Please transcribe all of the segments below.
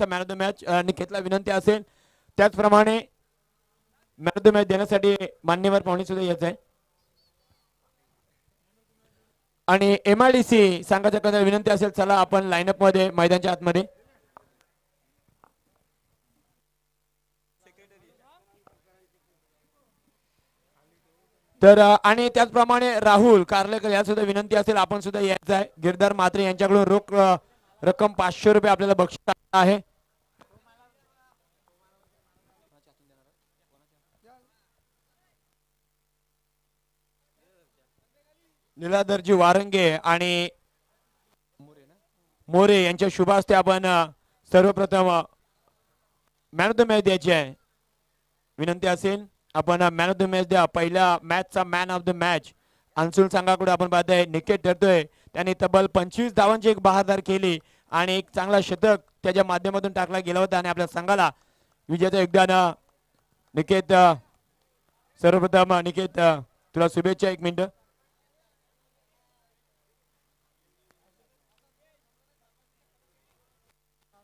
Man of the match निकेतला विनंती असेल. त्याचप्रमाणे मॅन ऑफ द मॅच देण्यासाठी मान्यवर पाहुणे सुद्धा येत आहे. आणि MIDC संघाच्या कडे विनंती असेल, चला आपण लाईनअप मध्ये मैदानाच्या आतमध्ये. तर आणि त्याचप्रमाणे राहुल कारलेकर या सुद्धा विनंती असेल, आपण सुद्धा यायचं आहे. गिरधर म्हात्रे यांच्याकडून रोख रक्कम 500 रुपये आपल्याला बक्षीस आहे. निलाधरजी वारंगे आणि मोरे यांच्या शुभ हस्ते आपण सर्वप्रथम मॅन ऑफ द मॅच द्यायची आहे. विनंती असेल आपण मॅन ऑफ द मॅच द्या. पहिल्या मॅचचा man of the match Ansul संघाकडे आपण पाहतोय निकेत ठरतोय. त्याने तब्बल 25 धावांची एक बहादर केली आणि एक चांगला शतक त्याच्या माध्यमातून टाकला गेला होता आणि आपल्या संघाला विजयाचं योगदान. निकेत सर्वप्रथम निकेत तुला शुभेच्छा. एक मिनिट.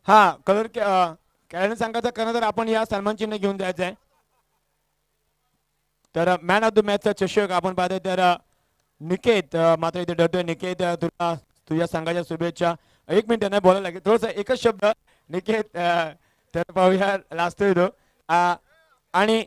हा कलर कॅलेंडर संघाचा कर्णधार आपण या सन्मान चिन्ह घेऊन जायचं आहे. तर मॅन ऑफ द मॅचचा चषक आपण पाहतोय. तर निकेत मात्र इथे डरतोय. निकेत तुला तुझ्या संघाच्या शुभेच्छा. एक मिनिट नाही बोलायला लागेल थोडस एकच शब्द निकेत. तर पाहूया लाजतोय तो. आणि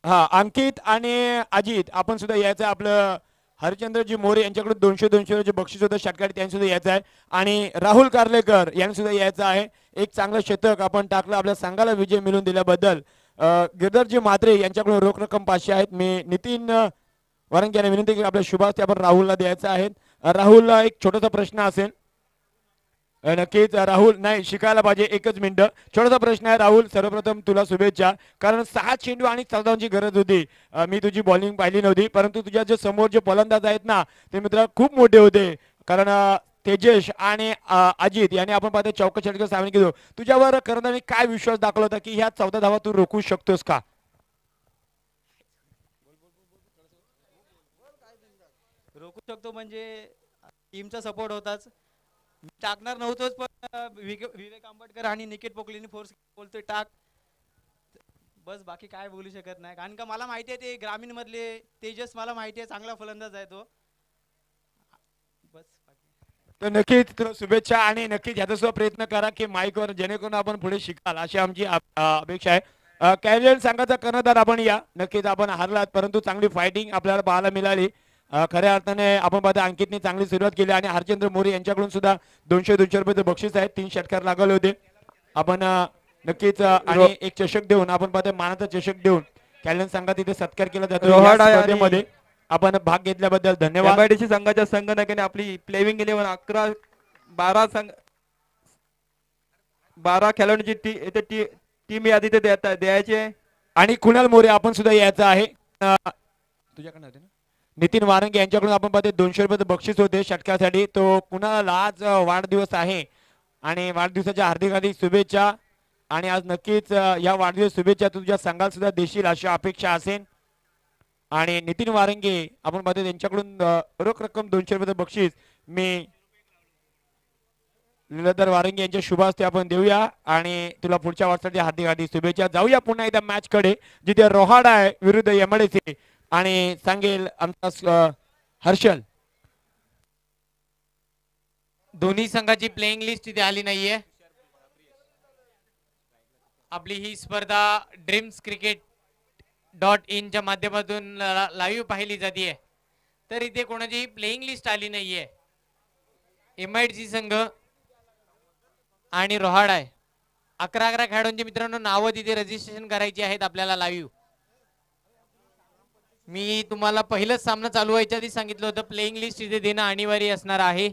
हा अंकित आणि अजित आपण सुद्धा यायचं. आपलं हरिचंद्रजी मोरे यांच्याकडून 200 बक्षीस होतं षटकारी, त्यांनी सुद्धा यायचं आहे. आणि राहुल कारलेकर यांनी सुद्धा यायचं आहे. एक चांगलं शतक आपण टाकलं, आपल्या संघाला विजय मिळवून दिल्याबद्दल गिरधरजी म्हात्रे यांच्याकडून रोख रक्कम 500 आहेत. मी नितीन वारंगे यांना विनंती की आपल्या शुभास्ते आपण राहुलला द्यायचं आहे. राहुलला एक छोटासा प्रश्न असेल. नक्कीच राहुल नाही शिकायला पाहिजे. एकच मिनिट छोटासा प्रश्न आहे राहुल. सर्वप्रथम तुला शुभेच्छा, कारण 6 चेंडू आणि 14 धावांची गरज होती. मी तुझी बॉलिंग पाहिली नव्हती, परंतु तुझ्या जे समोर जे फलंदाज आहेत ना ते मित्र खूप मोठे होते. कारण तेजेश आणि अजित यांनी आपण पाहतो चौका षटकर सामने केलो. तुझ्यावर कर्णधारांनी काय विश्वास दाखवला होता की ह्या 14 धावा तू रोखू शकतोस का? रोखू शकतो म्हणजे टीमचा सपोर्ट होताच. मी टाकणार नव्हतोच, पण विवेक आंबटकर आणि निकेत पोकलेनी फोर्स बोलतोय टाक. बस बाकी काय बोलू शकत नाही, कारण का मला माहिती आहे ते ग्रामीण मधले तेजस, मला माहिती आहे चांगला फलंदाज आहे तो. बस तर नक्कीच तुला शुभेच्छा आणि नक्कीच ह्याचा सुद्धा प्रयत्न करा की माईकवर जेणेकरून आपण पुढे शिकाल अशी आमची अपेक्षा आहे. कॅरियर संघाचा कर्णधार आपण या. नक्कीच आपण हारलात, परंतु चांगली फायटिंग आपल्याला पाहायला मिळाली. खऱ्या अर्थाने आपण पाहतो अंकितने चांगली सुरुवात केली आणि हरचंद्र मोरे यांच्याकडून सुद्धा 200 रुपये बक्षीस आहे. 3 षटकार लागले होते. आपण नक्कीच आणि एक चषक देऊन आपण पाहतो मानाचा चषक देऊन कॅलेंडर संघात इथे सत्कार केला जातो. स्पर्धेमध्ये आपण भाग घेतल्याबद्दल धन्यवाद. MIDC संघाच्या संघटनेने आपली प्लेइंग 11 12 खेळाडूंची टीम यादी ते द्यायची. आणि कुणाल मोरे आपण सुद्धा यायचं आहे. तुझ्याकडे होते ना नितीन वारंगे यांच्याकडून आपण पाहतो 200 रुपये बक्षीस होते षटकासाठी. तो कुणाला आज वाढदिवस आहे आणि वाढदिवसाच्या हार्दिक हार्दिक शुभेच्छा. आणि आज नक्कीच या वाढदिवस शुभेच्छा तुझ्या संघाला सुद्धा देशील अशी अपेक्षा असेल. आणि नितीन वारंगे आपण पाहतो त्यांच्याकडून रोख रक्कम 200 रुपये बक्षीस मी लीलाधर वारंगे यांच्या शुभ हस्ते आपण देऊया. आणि तुला पुढच्या वाटसाठी हार्दिक हार्दिक शुभेच्छा. जाऊया पुन्हा एकदा मॅच कडे, जिथे रोहाडा आहे विरुद्ध MIDC आणि सांगेल आमचा हर्षल. दोन्ही संघाची प्लेइंग लिस्ट इथे आली नाहीये. आपली ही स्पर्धा dreamscricket.in च्या माध्यमातून लाईव्ह पाहिली जाते. तर इथे कोणाची प्लेइंग लिस्ट आली नाहीये. MIDC संघ आणि रोहाडा आहे. 11 खेळाडूंचे मित्रांनो नावं तिथे रजिस्ट्रेशन करायची आहेत आपल्याला लाईव्ह. मी तुम्हाला पहिलंच सामना चालू व्हायच्या आधी सांगितलं होतं प्लेइंग लिस्ट इथे देणं अनिवार्य असणार आहे.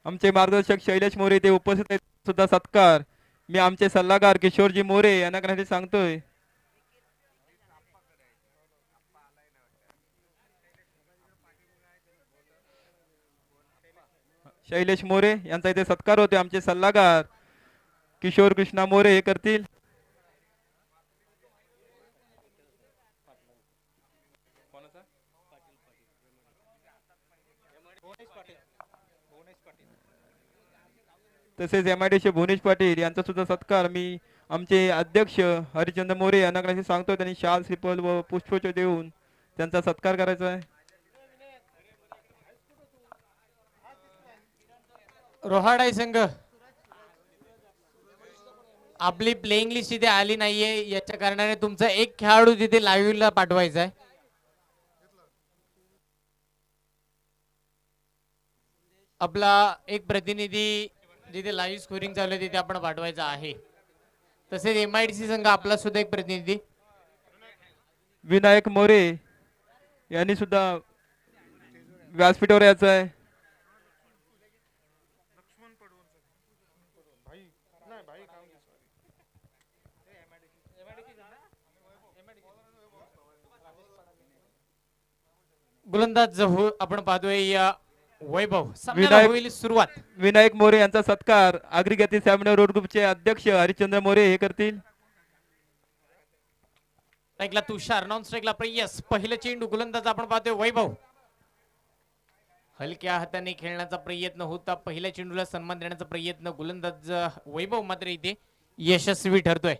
आमचे मार्गदर्शक शैलेश मोरे ते उपस्थित आहेत सुद्धा सत्कार मी आमचे सल्लागार किशोरजी मोरे यांना करण्यासाठी सांगतोय. शैलेश मोरे यांचा इथे सत्कार होते. आमचे सल्लागार किशोर कृष्णा मोरे हे करतील. तसेच MIDC भुवनेश पाटील यांचा सुद्धा सत्कार मी आमचे अध्यक्ष हरिचंद्र मोरे यांना कशी सांगतो. त्यांनी शाल श्रीफल व पुष्पचक्र देऊन त्यांचा सत्कार करायचा आहे. रोहाडाई संघ आपली प्लेइंग लिस्ट इथे आली नाहीये, याच्या कारणाने तुमचा एक खेळाडू तिथे लाईव्ह ला पाठवायचा आहे. आपला एक प्रतिनिधी जिथे लाईव्ह स्कोरिंग चालू आहे तिथे आपण पाठवायचा आहे. तसेच MIDC संघ आपला सुद्धा एक प्रतिनिधी विनायक मोरे यांनी सुद्धा व्यासपीठावर यायचं आहे. गोलंदाज आपण पाहतोय वैभव. सामन्याला होईल सुरुवात. विनायक मोरे यांचा सत्कार अग्रिगती सॅमिनार रोड ग्रुपचे अध्यक्ष हरिचंद्र मोरे हे करतील. स्ट्राईकला तुषार, नॉन स्ट्राईकला प्रेयस. पहिलं चेंडू गोलंदाज आपण पाहतोय वैभव. हलक्या हाताने खेळण्याचा प्रयत्न होता, पहिल्या चेंडूला सन्मान देण्याचा प्रयत्न गोलंदाज वैभव मात्र इथे यशस्वी ठरतोय.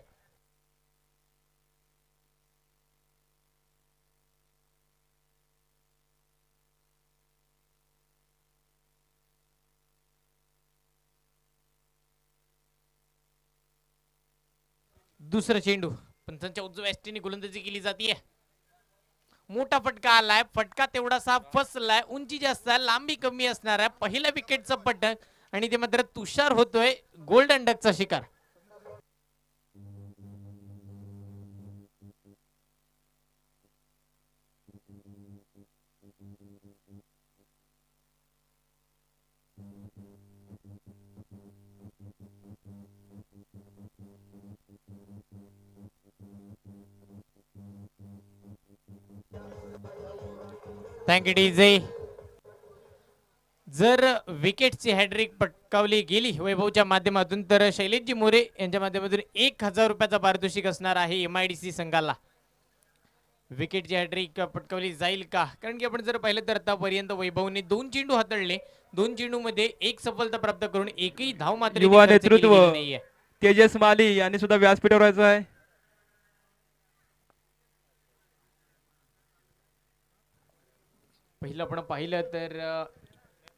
दुसरा चेंडू पंचांच्या उजव्या एसटीने गोलंदाजी केली जाते. मोठा फटका आलाय, फटका तेवढासा फसलाय, उंची जास्त आहे, लांबी कमी असणार आहे. पहिल्या विकेटचं पटक आणि ते मात्र तुषार होतोय गोल्डन डकचा शिकार. Thank you DJ. जर विकेटची हॅट्रिक पटकावली गेली वैभवच्या माध्यमातून तर शैलेशजी मोरे यांच्या माध्यमातून 1000 रुपयाचा पारितोषिक असणार आहे MIDC संघाला. विकेटची हॅट्रिक पटकावली जाईल का? कारण की आपण जर पाहिलं तर आतापर्यंत वैभवने 2 चेंडू हाताळले, 2 चेंडू मध्ये 1 सफलता प्राप्त करून एकही धाव मात्र युवा खर्च केली नेतृत्व गेली नाहीये. तेजस माली यांनी सुद्धा व्यासपीठावर यायचं आहे. पहिलं आपण पाहिलं तर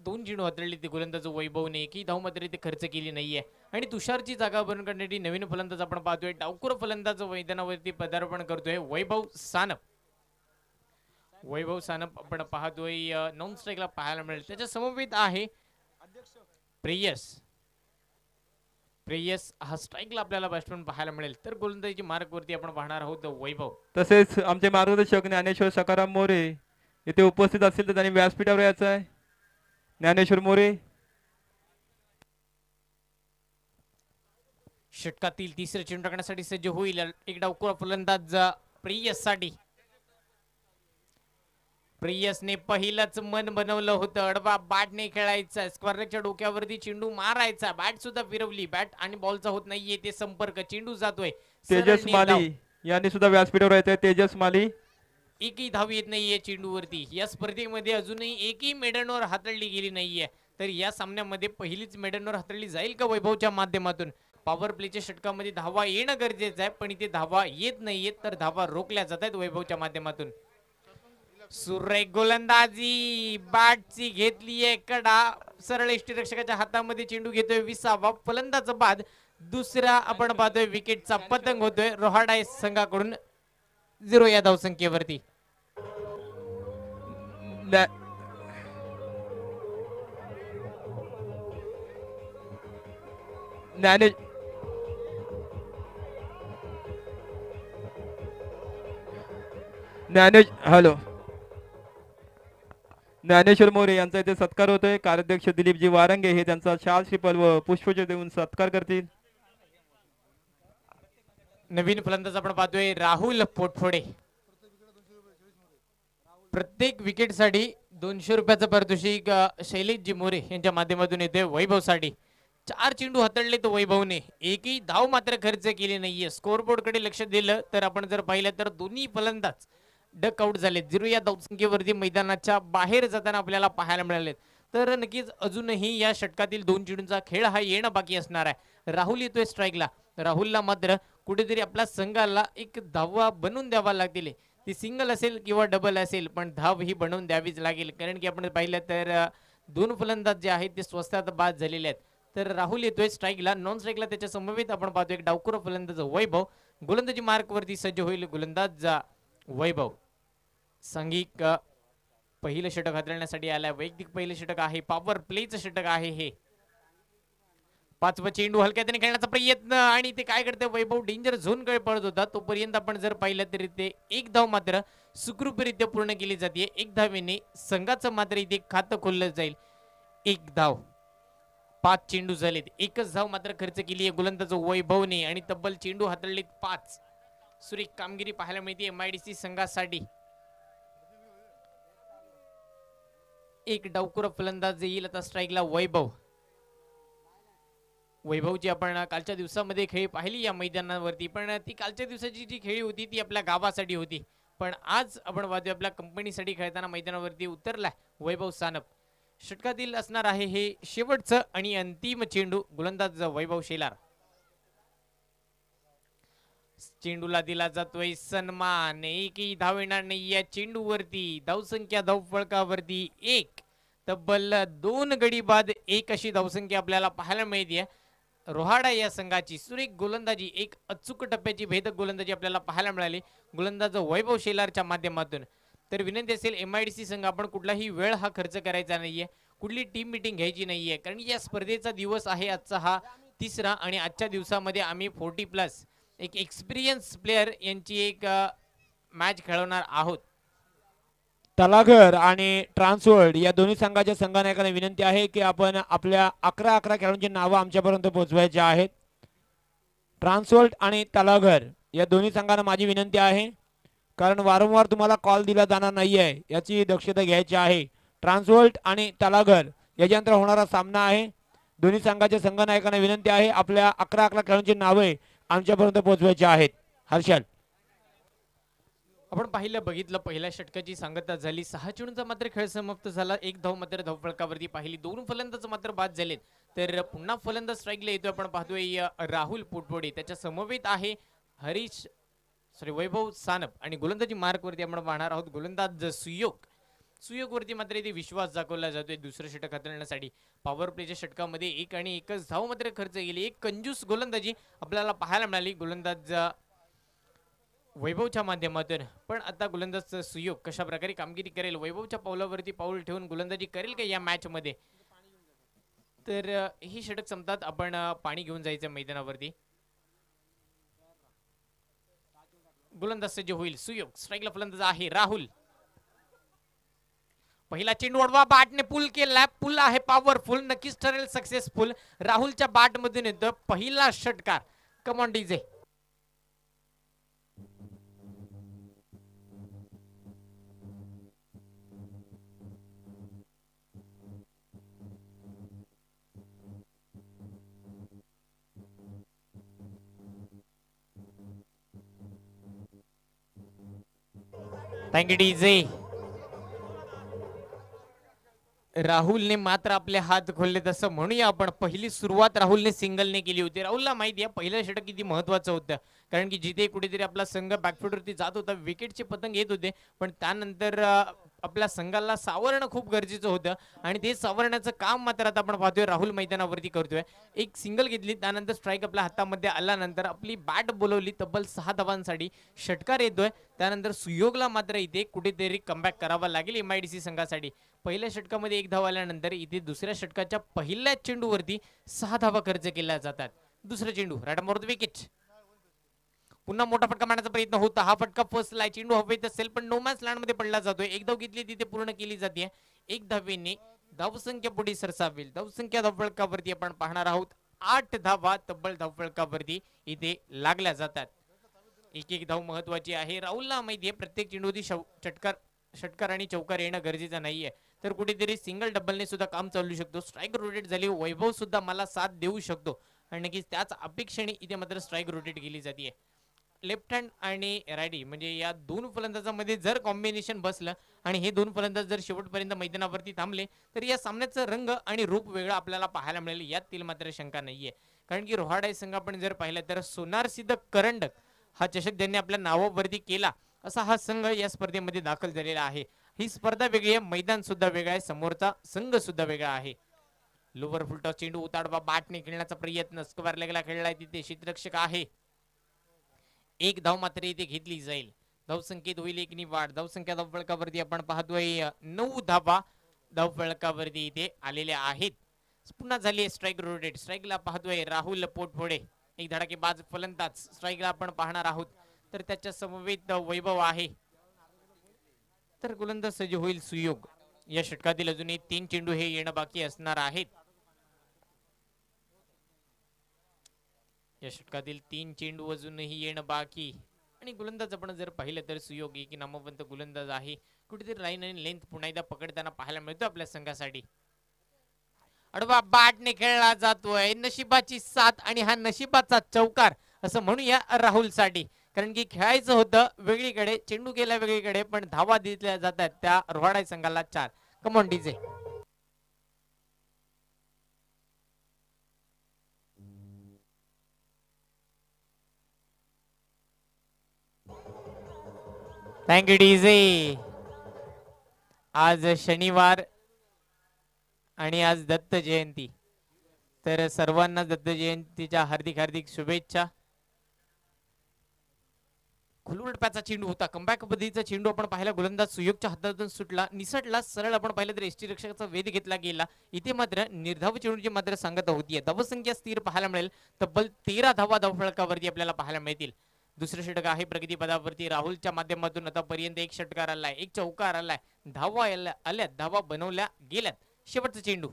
2 चेंडू हाताळले ते गोलंदाज वैभवने, एकही धाव मात्र ते खर्च केली नाहीये. आणि तुषारची जागा भरून काढण्यासाठी नवीन फलंदाज आपण पाहतोय, डावखुर फलंदाज मैदानावरती पदार्पण करतोय वैभव सानप. वैभव सानप आपण पाहतोय नॉन स्ट्राईकला पाहायला मिळेल. त्याच्या समवेत आहे प्रेयस. प्रेयस हा स्ट्राईकला आपल्याला बॅट्समन पाहायला मिळेल. तर गोलंदाजी मार्क वरती आपण पाहणार आहोत वैभव. तसेच आमचे मार्गदर्शक ज्ञानेश्वर सकाराम मोरे येथे उपस्थित असतील तर त्यांनी व्यासपीठावर यायचं आहे. ज्ञानेश्वर मोरे. षटकातील तिसरे चेंडू टाकण्यासाठी सज्ज होईल एक डावखुरा फलंदाज प्रेयस साठी. प्रेयसने पहिलंच मन बनवलं होतं, अडवा बॅटने खेळायचा, स्क्वेअरच्या डोक्यावरती चेंडू मारायचा, बॅट सुद्धा फिरवली, बॅट आणि बॉलचा होत नाहीये ते संपर्क, चेंडू जातोय. तेजस माली यांनी सुद्धा व्यासपीठावर यायचं. तेजस माली. एकही धाव येत नाहीये चेंडूवरती. या स्पर्धेमध्ये अजूनही एकही मेडनवर हाताळली गेली नाहीये. तर या सामन्यामध्ये पहिलीच मेडनवर हाताळली जाईल का वैभवच्या माध्यमातून? पॉवर प्लेच्या षटकामध्ये धावा येणं गरजेचं आहे, पण इथे धावा येत नाहीयेत, तर धावा रोखल्या जात आहेत वैभवच्या माध्यमातून. सुरेख गोलंदाजी, बॅटची घेतलीये कडा, सरळ यष्टीरक्षकाच्या हातामध्ये चेंडू घेतोय 20वा फलंदाज बाद. दुसरा आपण पाहतोय विकेटचा पतंग होतोय रोहाडा संघाकडून 0 या धावसंख्येवरती. हॅलो. ज्ञानेश्वर मोरे यांचा इथे सत्कार होतोय. कार्याध्यक्ष दिलीपजी वारंगे हे त्यांचा शाल श्रीफल व पुष्पचक्र देऊन सत्कार करतील. नवीन फलंदाज आपण पाहतोय राहुल पोटफोडे. प्रत्येक विकेटसाठी 200 रुपयाचं पारितोषिक शैलेशजी मोरे यांच्या माध्यमातून येते वैभवसाठी. 4 चेंडू हाताळले तो वैभवने, एकही धाव मात्र खर्च केली नाहीये. स्कोरबोर्ड कडे लक्ष दिलं तर आपण जर पाहिलं तर दोन्ही फलंदाज डक आउट झाले. 0 या धावसंख्येवरती मैदानाच्या बाहेर जाताना आपल्याला पाहायला मिळाले. तर नक्कीच अजूनही या षटकातील 2 चेंडूंचा खेळ हा येणं बाकी असणार आहे. राहुल येतोय स्ट्राईकला. राहुलला मात्र कुठेतरी आपल्या संघाला एक धावा बनवून द्यावा लागतील. ती सिंगल असेल किंवा डबल असेल, पण धाव ही बनवून द्यावीच लागेल. कारण की आपण पाहिलं तर 2 फलंदाज जे आहेत ते स्वस्तात बाद झालेले आहेत. तर राहुल येतोय स्ट्राईकला. नॉन स्ट्राईकला त्याच्या समवेत आपण पाहतो एक डावखुरा फलंदाज वैभव. गोलंदाजी मार्क वरती सज्ज होईल गोलंदाज वैभव. सांघिक पहिलं षटक हाताळण्यासाठी आलाय. वैयक्तिक पहिलं षटक आहे, पॉवर प्लेचं षटक आहे हे. 5वा चेंडू हलक्याने खेळण्याचा प्रयत्न आणि ते काय करते वैभव डेंजर झोन कडे पळत होता. तोपर्यंत आपण जर पाहिलं तरी ते एक धाव मात्र सुखरूपरित्या पूर्ण केली जाते. एक धावेने संघाचं मात्र इथे खातं खोललं जाईल. एक धाव. 5 चेंडू झालेत, एकच धाव मात्र खर्च केली आहे गोलंदाज वैभवने आणि तब्बल चेंडू हाताळलेत 5. सुरेख कामगिरी पाहायला मिळते MIDC संघासाठी. एक डावखुरा फलंदाज येईल आता स्ट्राईकला वैभव. वैभवची आपण कालच्या दिवसामध्ये खेळी पाहिली या मैदानावरती, पण ती कालच्या दिवसाची जी खेळी होती ती आपल्या गावासाठी होती. पण आज आपण पाहतोय आपल्या कंपनीसाठी खेळताना मैदानावरती उतरलाय वैभव सानप. षटकातील असणार आहे हे शेवटचं आणि अंतिम चेंडू. गोलंदाज वैभव शेलार. चेंडूला दिला जातोय सन्मान. एकही धाव येणार नाही या चेंडूवरती. धावसंख्या धावफलकावरती 1. तब्बल 2 गडी बाद 1 अशी धावसंख्या आपल्याला पाहायला मिळते. रोहाडा या संघाची सुरेख गोलंदाजी, एक अचूक टप्प्याची भेदक गोलंदाजी आपल्याला पाहायला मिळाली गोलंदाज वैभव शेलारच्या माध्यमातून. तर विनंती असेल MIDC संघ, आपण कुठलाही वेळ हा खर्च करायचा नाहीये, कुठली टीम मीटिंग घ्यायची नाहीये. कारण या स्पर्धेचा दिवस आहे आजचा हा 3रा आणि आजच्या दिवसामध्ये आम्ही 40+ एक एक्सपिरियन्स प्लेयर यांची एक मॅच खेळवणार आहोत. तलाघर आणि ट्रान्सवर्ल्ड या दोन्ही संघाच्या संघनायकांना विनंती आहे की आपण आपल्या 11 खेळाडूंची नावं आमच्यापर्यंत पोहोचवायची आहेत. ट्रान्सवर्ल्ड आणि तलाघर या दोन्ही संघांना माझी विनंती आहे, कारण वारंवार तुम्हाला कॉल दिला जाणार नाहीये, याची दक्षता घ्यायची आहे. ट्रान्सवर्ल्ड आणि तलाघर याच्यानंतर होणारा सामना आहे. दोन्ही संघाच्या संघनायकांना विनंती आहे आपल्या 11 खेळाडूंची नावे आमच्यापर्यंत पोहोचवायची आहेत. हर्षल, आपण पाहिलं बघितलं पहिल्या षटकाची सांगता झाली. 6 चेंडूंचा मात्र खेळ समाप्त झाला. एक धाव मात्र धावफलकावरती पाहिली. 2 फलंदाज मात्र बाद झालेत. तर पुन्हा फलंदाज स्ट्राईकला येतोय. आपण पाहतोय राहुल पुटपोडे. त्याच्या समवेत आहे वैभव सानप आणि गोलंदाजी मार्क वरती आपण पाहणार आहोत गोलंदाज सुयोग. सुयोग वरती मात्र इथे विश्वास दाखवला जातोय दुसरं षटक हाताळण्यासाठी. पॉवर प्लेच्या षटकामध्ये 1 आणि 1च धाव मात्र खर्च केली. एक कंजूस गोलंदाजी आपल्याला पाहायला मिळाली गोलंदाज वैभवच्या माध्यमातून. पण आता गोलंदाज सुयोग कशा प्रकारे कामगिरी करेल, वैभवच्या पावलावरती पाऊल ठेवून गोलंदाजी करेल का या मॅच मध्ये. तर ही षटक संपतात आपण पाणी घेऊन जायचं मैदानावरती. गोलंदाज सज्ज होईल सुयोग. स्ट्राईकला फलंदाज आहे राहुल. पहिला चेंडू अडवा बॅटने पुल केलाय. पुल आहे पॉवरफुल, नक्कीच ठरेल सक्सेसफुल. राहुलच्या बॅट मधून येतो पहिला षटकार. Come on DJ. Thank you DJ. राहुलने मात्र आपले हात खोलले तसं म्हणूया आपण. पहिली सुरुवात राहुलने सिंगलने केली होती. राहुलला माहिती आहे पहिलं षटक किती महत्वाचं होतं, कारण की जिथे कुठेतरी आपला संघ बॅकफुटवरती जात होता, विकेटचे पतंग येत होते, पण त्यानंतर आपल्या संघाला सावरणं खूप गरजेचं होतं आणि ते सावरण्याचं काम मात्र आता आपण पाहतोय राहुल मैदानावरती करतोय. एक सिंगल घेतली, त्यानंतर स्ट्राईक आपल्या हातामध्ये आल्यानंतर आपली बॅट बोलवली तब्बल 6 धावांसाठी. षटकार येतोय, त्यानंतर सुयोगला मात्र इथे कुठेतरी कमबॅक करावा लागेल MIDC संघासाठी. पहिल्या षटकामध्ये 1 धाव आल्यानंतर इथे दुसऱ्या षटकाच्या पहिल्या चेंडूवरती 6 धावा खर्च केल्या जातात. दुसरा चेंडू राडामोर विकेट. पुन्हा मोठा फटका मारण्याचा प्रयत्न होता. हा फटका फसलाय. चेंडू हवेत असेल पण नो मॅच लँड मध्ये पडला जातोय. 1 धाव घेतली तिथे पूर्ण केली जाते. 1 धावेने धावसंख्या पुढे सरसावेल. धावसंख्या धावफलकावरती आपण पाहणार आहोत 8 धावा तब्बल धावफलकावरती इथे लागल्या जातात. एक धाव महत्वाची आहे. राहुलला माहिती आहे प्रत्येक चेंडूवरती षटकार षटकार आणि चौकार येणं गरजेचं नाहीये, तर कुठेतरी सिंगल डबलने सुद्धा काम चालू शकतो. स्ट्राईक रोटेट झाली, वैभव सुद्धा मला साथ देऊ शकतो आणि नक्कीच त्याच अपेक्षेने इथे मात्र स्ट्राईक रोटेट केली जाते. लेफ्ट हँड आणि रायटी म्हणजे या दोन फलंदाजामध्ये जर कॉम्बिनेशन बसलं आणि हे दोन फलंदाज जर शेवटपर्यंत मैदानावरती थांबले तर या सामन्याचं रंग आणि रूप वेगळं आपल्याला पाहायला मिळेल, यातील मात्र शंका नाहीये. कारण की रोहाडाई संघ आपण जर पाहिलं तर सोनार सिद्ध करंडक हा चषक ज्यांनी आपल्या नावावरती केला असा हा संघ या स्पर्धेमध्ये दाखल झालेला आहे. ही स्पर्धा वेगळी आहे, मैदान सुद्धा वेगळा आहे, समोरचा संघ सुद्धा वेगळा आहे. लोवर फुलटॉस चेंडू उताडवा बॅटने खेळण्याचा प्रयत्न, स्क्वेअर लेगला खेळलाय तिथे क्षेत्ररक्षक आहे. एक धाव मात्र इथे घेतली जाईल. धावसंख्येत होईल एक वाढ. धावसंख्या धावफलकावरती आपण पाहतोय 9 धावा धावफलकावरती इथे आलेल्या आहेत. पुन्हा झाली स्ट्राईक रोटेट. स्ट्राईकला पाहतोय राहुल पोटफोडे, एक धडाकेबाज फलंदाज स्ट्राईकला आपण पाहणार आहोत. तर त्याच्या समवेत वैभव आहे. तर गोलंदाज सज्ज होईल सुयोग. या षटकातील अजूनही 3 चेंडू हे येणं बाकी असणार आहेत. या षटकातील 3 चेंडू अजूनही येणं बाकी आणि गोलंदाज आपण जर पाहिलं तर सुयोग एक नामवंत गोलंदाज आहे. कुठेतरी लाईन आणि लेंथ पुन्हा एकदा पकडताना पाहायला मिळतो आपल्या संघासाठी. अडवा बॅटने खेळला जातोय, नशिबाची साथ आणि हा नशिबाचा चौकार असं म्हणूया राहुलसाठी. कारण की खेळायचं होतं वेगळीकडे, चेंडू गेला वेगळीकडे, पण धावा दिल्या जातात त्या रोहाडाई संघाला 4. Come on DJ. Thank you DJ. आज शनिवार आणि आज दत्त जयंती, तर सर्वांना दत्त जयंतीच्या हार्दिक हार्दिक शुभेच्छा. खुलवटप्याचा चेंडू होता, कमबॅक पद्धतीचा चेंडू आपण पाहिला, गोलंदाज सुयोगच्या हातातून सुटला, निसटला सरळ. आपण पाहिलं तर एसटी रक्षकाचा वेध घेतला गेला. इथे मात्र निर्धाव चेंडूची मात्र सांगता होतीये. धावसंख्या स्थिर पाहायला मिळेल, तब्बल 13 धावा धावफलकावरती आपल्याला पाहायला मिळतील. दुसरं षटक आहे प्रगती पदावरती. राहुलच्या माध्यमातून आतापर्यंत एक षटकार आलाय, एक चौकार आलाय, धावा आल्यात, धावा बनवल्या गेल्यात. शेवटचा चेंडू,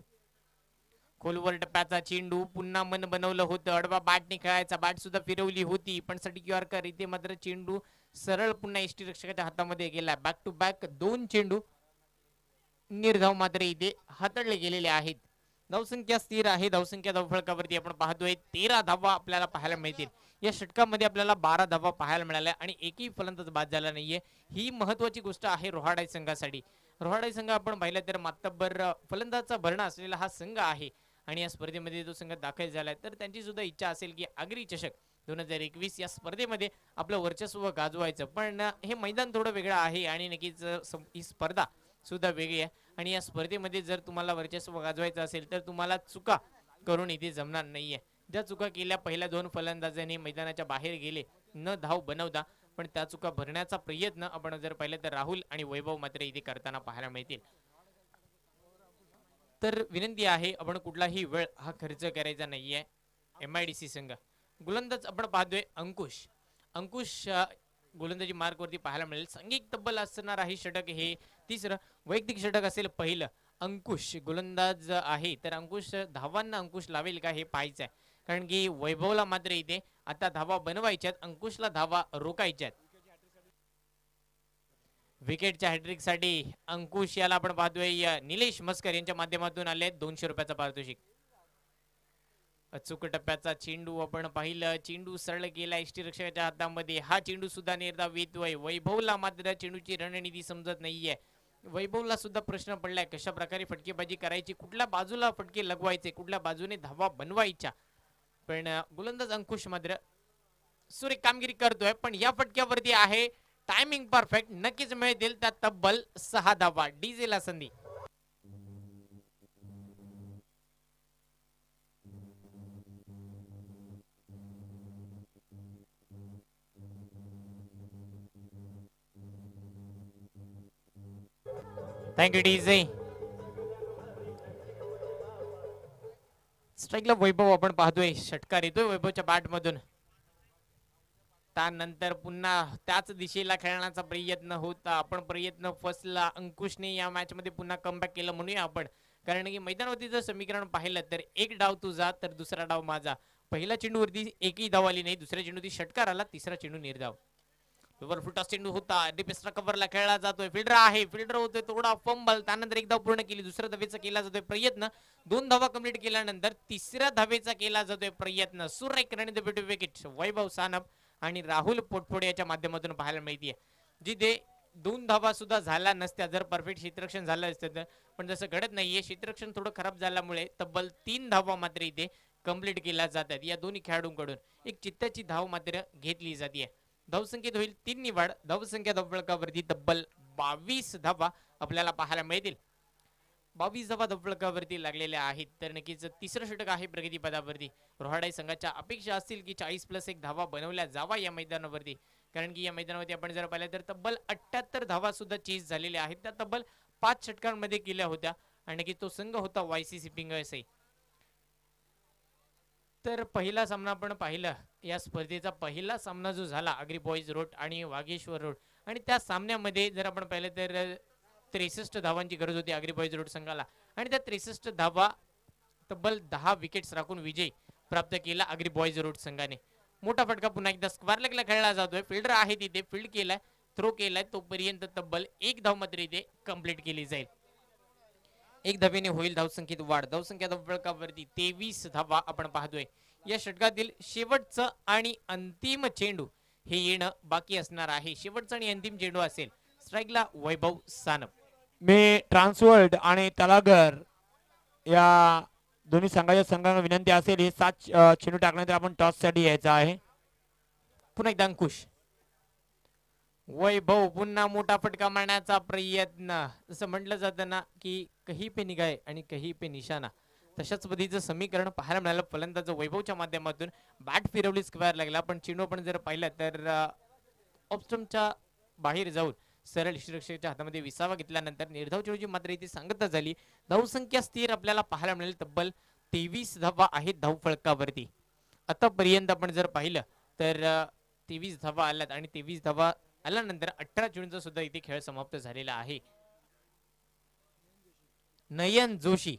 खोलवर टप्प्याचा चेंडू, पुन्हा मन बनवलं होतं, अडवा बॅटने खेळायचा, बॅट सुद्धा फिरवली होती, पण साठी यॉर्कर. इथे मात्र चेंडू सरळ पुन्हा एसटी रक्षकाच्या हातामध्ये गेला. बॅक टू बॅक 2 चेंडू निर्धाव मात्र इथे हाताळले गेलेले आहेत. धावसंख्या स्थिर आहे. धावसंख्या धावफलकावरती आपण पाहतोय 13 धावा आपल्याला पाहायला मिळतील. या षटकामध्ये आपल्याला 12 धावा पाहायला मिळाल्या आणि एकही फलंदाज बाद झाला नाहीये. ही महत्वाची गोष्ट आहे रोहाडाई संघासाठी. रोहाडाई संघ आपण पाहिलं तर मातब्बर फलंदाजाचा भरणा असलेला हा संघ आहे आणि या स्पर्धेमध्ये जो संघ दाखल झालाय तर त्यांची सुद्धा इच्छा असेल की आगरी चषक 2021 या स्पर्धेमध्ये आपलं वर्चस्व गाजवायचं. पण हे मैदान थोडं वेगळं आहे आणि नक्कीच ही स्पर्धा सुद्धा वेगळी आहे आणि या स्पर्धेमध्ये जर तुम्हाला वर्चस्व गाजवायचं असेल तर तुम्हाला चुका करून इथे जमणार नाहीये. ज्या चुका केल्या, पहिल्या 2 फलंदाजांनी मैदानाच्या बाहेर गेले न धाव बनवता, पण त्या चुका भरण्याचा प्रयत्न आपण जर पाहिलं तर राहुल आणि वैभव मात्र इथे करताना पाहायला मिळतील. तर विनंती आहे, आपण कुठलाही वेळ हा खर्च करायचा नाहीये. MIDC संघ गोलंदाज आपण पाहतोय अंकुश. अंकुश गोलंदाजी मार्क वरती पाहायला मिळेल. सांघिक तब्बल असणार आहे षटक हे 3रं, वैयक्तिक षटक असेल पहिलं. अंकुश गोलंदाज आहे, तर अंकुश धावांना अंकुश लावेल का हे पाहायचं आहे. कारण की वैभवला मात्र इथे आता धावा बनवायच्यात, अंकुशला धावा रोखायच्यात. विकेटच्या हॅट्रिक साठी अंकुश याला आपण पाहतोय निलेश मस्कर यांच्या माध्यमातून आले 200 रुपयाचा पारितोषिक. अचूक टप्प्याचा चेंडू आपण पाहिलं, चेंडू सरळ गेला एसटी रक्षकाच्या हातामध्ये. हा चेंडू सुद्धा निर्धाव येतोय. वैभवला मात्र चेंडूची रणनीती समजत नाहीये. वैभवला सुद्धा प्रश्न पडलाय कशा प्रकारे फटकेबाजी करायची, कुठल्या बाजूला फटके लगवायचे, कुठल्या बाजूने धावा बनवायच्या. पण गोलंदाज अंकुश मात्र सुरेख कामगिरी करतोय. पण या फटक्यावरती आहे टायमिंग परफेक्ट, नक्कीच मिळतील त्या तब्बल 6 धावा. डीजेला संधी. Thank you DJ. स्ट्राईकला वैभव आपण पाहतोय, षटकार येतोय वैभवच्या बॅट मधून. त्यानंतर पुन्हा त्याच दिशेला खेळण्याचा प्रयत्न होता, आपण प्रयत्न फसला. अंकुशने या मॅच मध्ये पुन्हा कमबॅक केलं म्हणूया आपण. कारण की मैदानावरती जर समीकरण पाहिलं तर एक डाव तुझा तर दुसरा डाव माझा. पहिल्या चेंडूवरती एकही धाव आली नाही, दुसऱ्या चेंडूवरती षटकार आला, तिसरा चेंडू निर्धाव. फुटा चेंडू होता डिपेस्ट्रा कव्हरला खेळला जातोय फिल्डर आहे फिल्डर होतोय थोडा फंबल त्यानंतर एक धाव पूर्ण केली दुसऱ्या धावेचा केला जातोय प्रयत्न 2 धावा कंप्लीट केल्यानंतर तिसऱ्या धावेचा केला जातोय प्रयत्न सुरेख रणनीती विकेट वैभव सानप आणि राहुल पोटफोडे याच्या माध्यमातून पाहायला मिळते जिथे 2 धावा सुद्धा झाल्या नसत्या जर परफेक्ट क्षेत्ररक्षण झालं असतं तर पण जसं घडत नाहीये क्षेत्ररक्षण थोडं खराब झाल्यामुळे तब्बल 3 धावा मात्र इथे कंप्लीट केल्या जातात या दोन्ही खेळाडूंकडून एक चित्ताची धाव मात्र घेतली जाते धावसंख्येत होईल 3 निवाड धावसंख्या धावफलकावरती तब्बल 22 धावा आपल्याला पाहायला मिळतील 22 धावा धावफलकावरती लागलेल्या आहेत तर नक्कीच तिसरं षटक आहे प्रगती पदावरती रोहाडाई संघाच्या अपेक्षा असतील की 40+1 धावा बनवल्या जावा या मैदानावरती कारण की या मैदानावरती आपण जर पाहिलं तर तब्बल 78 धावा सुद्धा चेस झालेल्या आहेत त्या तब्बल 5 षटकांमध्ये केल्या होत्या आणि की तो संघ होता वायसीसी पिंगळसई तर पहिला सामना आपण पाहिला या स्पर्धेचा पहिला सामना जो झाला अग्री बॉईज रोड आणि वाघेश्वर रोड आणि त्या सामन्यामध्ये जर आपण पाहिलं तर 63 धावांची गरज होती अग्री बॉईज रोड संघाला आणि त्या 63 धावा तब्बल 10 विकेट्स राखून विजय प्राप्त केला अग्री बॉईज रोड संघाने मोठा फटका पुन्हा एकदा स्क्वेअर लेगला खेळला जातोय फिल्डर आहे तिथे फील्ड केलाय थ्रो केलाय तोपर्यंत तब्बल 1 धाव मात्र इथे कंप्लीट केली जाईल 1 धावेने होईल धावसंख्येत वाढ धावसंख्या धावफलकावरती 23 धावा आपण पाहतोय या षटकातील शेवटचं आणि अंतिम चेंडू हे येणं बाकी असणार आहे शेवटचा आणि अंतिम चेंडू असेल स्ट्राईकला वैभव सानप मी ट्रान्सवर्ल्ड आणि तलागर या दोन्ही संघांना विनंती असेल हे 7 चेंडू टाकल्यानंतर आपण टॉस साठी यायचं आहे पुन्हा एकदा अंकुश वैभव पुन्हा मोठा फटका मारण्याचा प्रयत्न जसं म्हटलं जातं ना की कही पे निगाहे आणि कही पे निशाणा तशाच पद्धतीचं समीकरण पाहायला मिळालं फलंदाज वैभवच्या माध्यमातून बॅट फिरवली स्क्वेअर लागला पण चेंडू आपण जर पाहिलं तर ऑप्स्टमच्या बाहेर जाऊन सरळ क्षेत्ररक्षकाच्या हातामध्ये विसावा घेतल्यानंतर निर्धाव चेंडूची मात्र इथे सांगता झाली धावसंख्या स्थिर आपल्याला पाहायला मिळेल तब्बल 23 धावा आहेत धावफलकावरती आतापर्यंत आपण जर पाहिलं तर 23 धावा आल्यात आणि 23 धावा आल्यानंतर 18 चेंडूंचा सुद्धा इथे खेळ समाप्त झालेला आहे नयन जोशी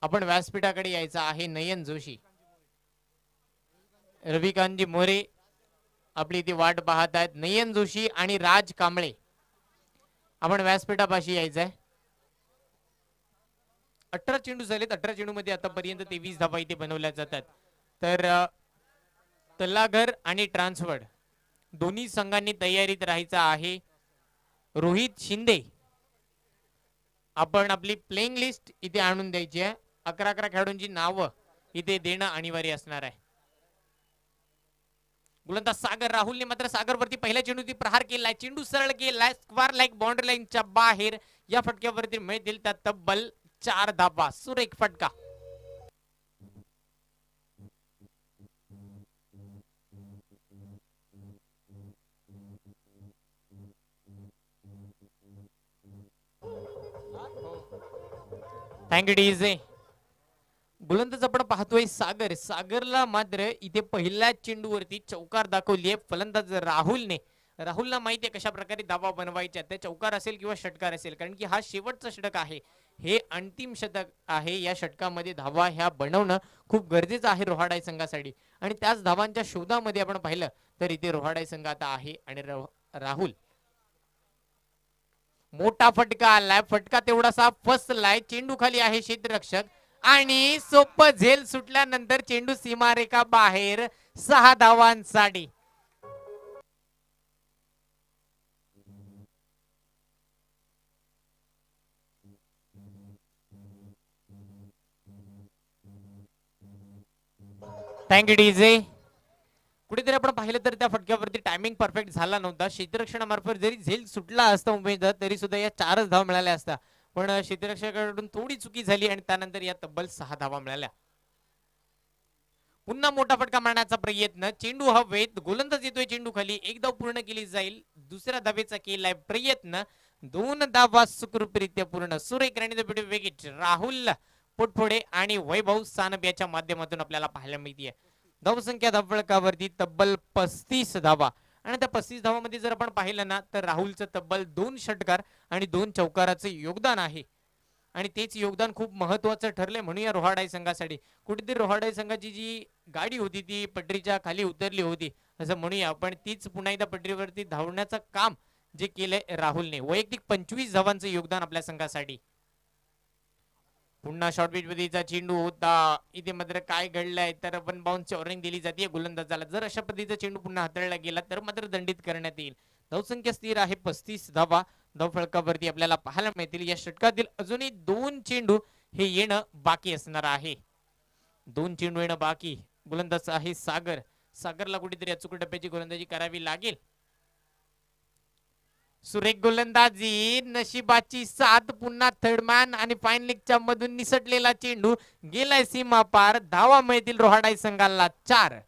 आपण व्यासपीठाकडे यायचं आहे नयन जोशी रविकांतजी मोरे आपली इथे वाट पाहत आहेत नयन जोशी आणि राज कांबळे आपण व्यासपीठापाशी यायचंय 18 चेंडू झालेत 18 चेंडू मध्ये आतापर्यंत 23 धावा इथे बनवल्या जातात तर तलागर आणि ट्रान्सवर्ड दोन्ही संघांनी तयारीत राहायचं आहे रोहित शिंदे आपण आपली प्लेइंग लिस्ट इथे आणून द्यायची आहे 11 खेळाडूंची नावं इथे देणं अनिवार्य असणार आहे गोलंदाज सागर राहुलने मात्र सागरवरती पहिल्या चेंडूवरती प्रहार केलाय चेंडू सरळ केलाय स्क्वेअर लाईक बाउंड्री लाईनच्या बाहेर या फटक्यावरती मिळतील त्या तब्बल 4 धावा सुरेख फटका थँक्यू डीजे गोलंदाज आपण पाहतोय सागर सागरला मात्र इथे पहिल्या चेंडूवरती चौकार दाखवलीये फलंदाज राहुलला माहिती आहे कशा प्रकारे धावा बनवायच्या त्या चौकार असेल किंवा षटकार असेल कारण की हा शेवटचा षटक आहे हे अंतिम षटक आहे या षटकामध्ये धावा ह्या बनवणं खूप गरजेचं आहे रोहाडाई संघासाठी आणि त्याच धावांच्या शोधामध्ये आपण पाहिलं तर इथे रोहाडाई संघ आता आहे आणि राहुल मोठा फटका आलाय फटका तेवढासा फसलाय चेंडू खाली आहे क्षेत्ररक्षक आणि सोपं झेल सुटल्यानंतर चेंडू सीमारेखा बाहेर 6 धावांसाठी थँक्यू डीजे कुठेतरी आपण पाहिलं तर त्या फटक्यावरती टायमिंग परफेक्ट झाला नव्हता क्षेत्ररक्षणामार्फत जरी झेल सुटला असता उमेदवार तरी सुद्धा या 4च धावा मिळाल्या असता पण क्षेत्ररक्षकाकडून थोडी चुकी झाली आणि त्यानंतर या तब्बल 6 धावा मिळाल्या पुन्हा मोठा फटका मारण्याचा प्रयत्न चेंडू हवेत गोलंदाज येतोय चेंडू खाली 1 धाव पूर्ण केली जाईल दुसऱ्या धावेचा केलाय प्रयत्न 2 धावा सुखरूपरित्या पूर्ण सुरेख रणनीती विकेट राहुल पोटफोडे आणि वैभव सानप याच्या माध्यमातून आपल्याला पाहायला मिळते धावसंख्या धावफलकावरती तब्बल 35 धावा आणि त्या 35 धावामध्ये जर आपण पाहिलं ना तर राहुलचं तब्बल 2 षटकार आणि 2 चौकाराचं योगदान आहे आणि तेच योगदान खूप महत्वाचं ठरलंय म्हणून या रोहाडाई संघासाठी कुठेतरी रोहाडाई संघाची जी गाडी होती ती पटरीच्या खाली उतरली होती असं म्हणूया, पण तीच पुन्हा एकदा पटरीवरती धावण्याचं काम जे केलंय राहुलने. वैयक्तिक 25 धावांचं योगदान आपल्या संघासाठी. पुन्हा शॉर्ट पिच पद्धतीचा चेंडू होता इथे. मात्र काय घडलंय तर पण बाउन्सची वॉर्निंग दिली जाते गोलंदाजाला. जर अशा पद्धतीचा चेंडू पुन्हा हाताळला गेला तर मात्र दंडित करण्यात येईल. धावसंख्या स्थिर आहे 35 धावा धावफलकावरती आपल्याला पाहायला मिळतील. या षटकातील अजूनही 2 चेंडू हे येणं बाकी असणार आहे. 2 चेंडू येणं बाकी. गोलंदाज आहे सागर. सागरला कुठेतरी अचूक टप्प्याची गोलंदाजी करावी लागेल. सुरेख गोलंदाजी, नशिबाची साथ. पुन्हा थर्डमॅन आणि फाईन लेगच्या मधून निसटलेला चेंडू गेलाय सीमा पार. धावा मिळतील रोहाडाई संघाला 4.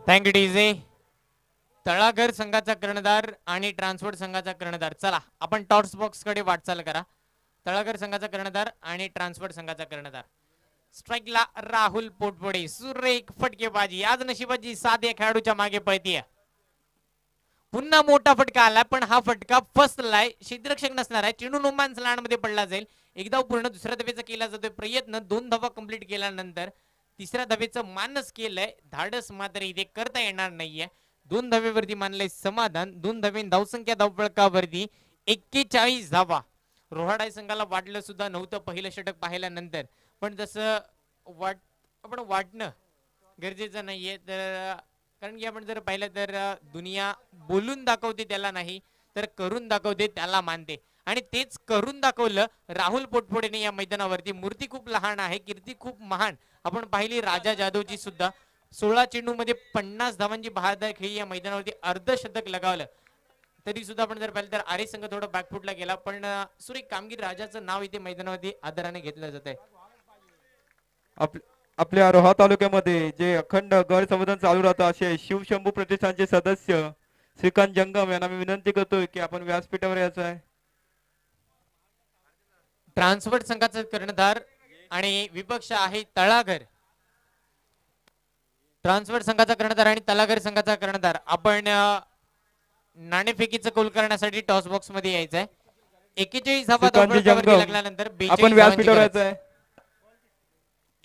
Thank you DJ. तळाघर संघाचा कर्णधार आणि ट्रान्सपोर्ट संघाचा कर्णधार. चला आपण टॉस बॉक्स कडे वाटचाल करा. तळाघर संघाचा कर्णधार आणि ट्रान्सपोर्ट संघाचा कर्णधार. स्ट्राईकला राहुल पोटपोडे. सुरेख फटकेबाजी. आज नशिबाची साथ या खेळाडूच्या मागे पळतीये. पुन्हा मोठा फटका आला, पण हा फटका फसलाय. क्षेत्ररक्षक नसणार आहे. चेंडू नोमॅन्स लँड मध्ये पडला जाईल. एकदा पूर्ण दुसऱ्या धावेचा केला जातोय प्रयत्न. 2 धावा कंप्लीट केल्यानंतर तिसऱ्या धावेचं मानस केलंय. धाडस मात्र इथे करता येणार नाहीये. 2 धावेवरती मानलंय समाधान. 2 धावे धावसंख्या धावफलकावरती 41 धावा. रोहाडाई संघाला वाटलं सुद्धा नव्हतं पहिलं षटक पाहिल्यानंतर, पण जसं आपण वाटणं गरजेचं नाहीये. तर कारण की आपण जर पाहिलं तर दुनिया बोलून दाखवते त्याला नाही, तर करून दाखवते त्याला मानते. आणि तेच करून दाखवलं राहुल पोटफोडेने या मैदानावरती. मूर्ती खूप लहान आहे, कीर्ती खूप महान. आपण पाहिली राजा जाधवची सुद्धा. 16 चेंडू मध्ये 50 धावांची बहादर खेळी या मैदानावरती अर्धशतक लगावलं. तरी सुद्धा आपण जर पाहिलं तर आरे संघ थोडा बॅकफुटला गेला, पण सुरेख कामगिरी राजाचं नाव इथे मैदानावरती आदराने घेतलं जात आहे. आपल्या रोहा तालुक्यामध्ये जे अखंड गड संवर्धन चालू राहतं असे शिवशंभू प्रतिष्ठानचे सदस्य श्रीकांत जंगम यांना मी विनंती करतोय की आपण व्यासपीठावर यायचं आहे. ट्रान्सपोर्ट संघाचा कर्णधार आणि विपक्ष आहे तळाघर. ट्रान्सपोर्ट संघाचा कर्णधार आणि तळाघर संघाचा कर्णधार. आपण नाणेफेकीचं कौल करण्यासाठी टॉस बॉक्स मध्ये यायचं आहे. 41 धावा धावफलकावरती लागल्यानंतर आपण व्यासपीठावर यायचं आहे.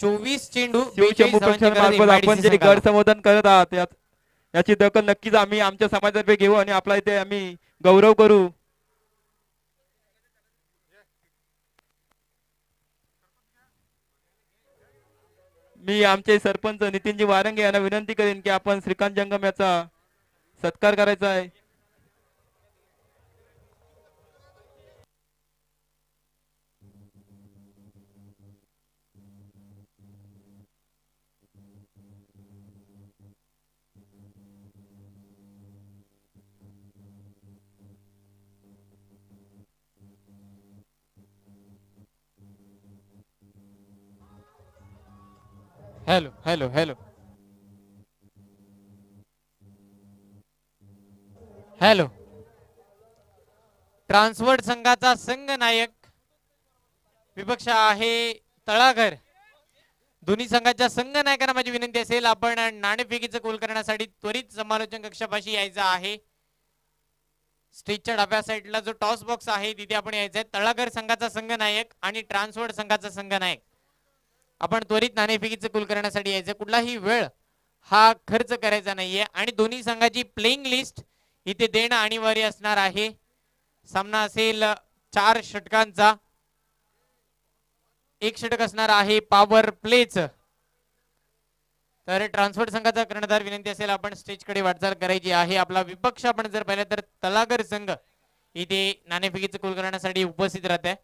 24 चेंडू शिवशंभू प्रतिष्ठान आपण जे गड संवर्धन करत आहात याची दखल नक्कीच आम्ही आमच्या समाजातर्फे घेऊ आणि आपला इथे आम्ही गौरव करू. मी आमचे सरपंच नितीनजी वारंगे यांना विनंती करेन की आपण श्रीकांत जंगम याचा सत्कार करायचा आहे. Hello hello hello hello. Transport संघाचा संघनायक विपक्ष आहे तळाघर. दोन्ही संघाच्या संघनायकांना माझी विनंती असेल आपण नाणेफेकीचं कौल करण्यासाठी त्वरित समालोचन कक्षापाशी यायचं आहे. स्टेजच्या डाव्या साईडला जो टॉस बॉक्स आहे तिथे आपण यायचंय. तळाघर संघाचा संघनायक आणि ट्रान्सपोर्ट संघाचा संघनायक. आपण त्वरित नाणेफेकीचं कौल करण्यासाठी यायचं. कुठलाही वेळ हा खर्च करायचा नाहीये आणि दोन्ही संघाची प्लेइंग लिस्ट इथे देणं अनिवार्य असणार आहे. सामना असेल 4 षटकांचा. 1 षटक असणार आहे पॉवर प्लेच. तर ट्रान्सपोर्ट संघाचा कर्णधार विनंती असेल आपण स्टेजकडे वाटचाल करायची आहे. आपला विपक्ष आपण जर पाहिलं तर तळाघर संघ इथे नाणेफेकीचं कौल करण्यासाठी उपस्थित राहत आहे.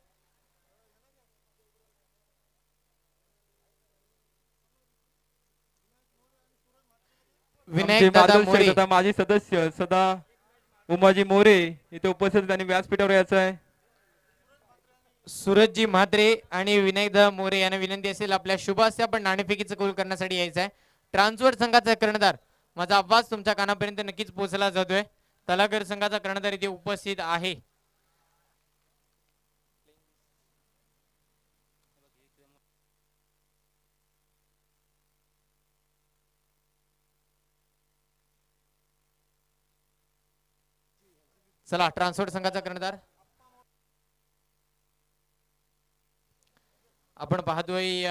विनायक दादा मोरे माजी सदस्य सदा उमाजी मोरे इथे उपस्थित त्यांनी व्यासपीठावर यायचं आहे. सूरजजी म्हात्रे आणि विनायकदा मोरे यांना विनंती असेल आपल्या शुभास्य आपण नाणेफेकीचं कौल करण्यासाठी यायचं आहे. ट्रान्सपोर्ट संघाचा कर्णधार. माझा आवाज तुमच्या कानापर्यंत नक्कीच पोहोचला जातोय. तळाघर संघाचा कर्णधार इथे उपस्थित आहे. चला ट्रान्सफर संघाचा कर्णधार आपण पाहतोय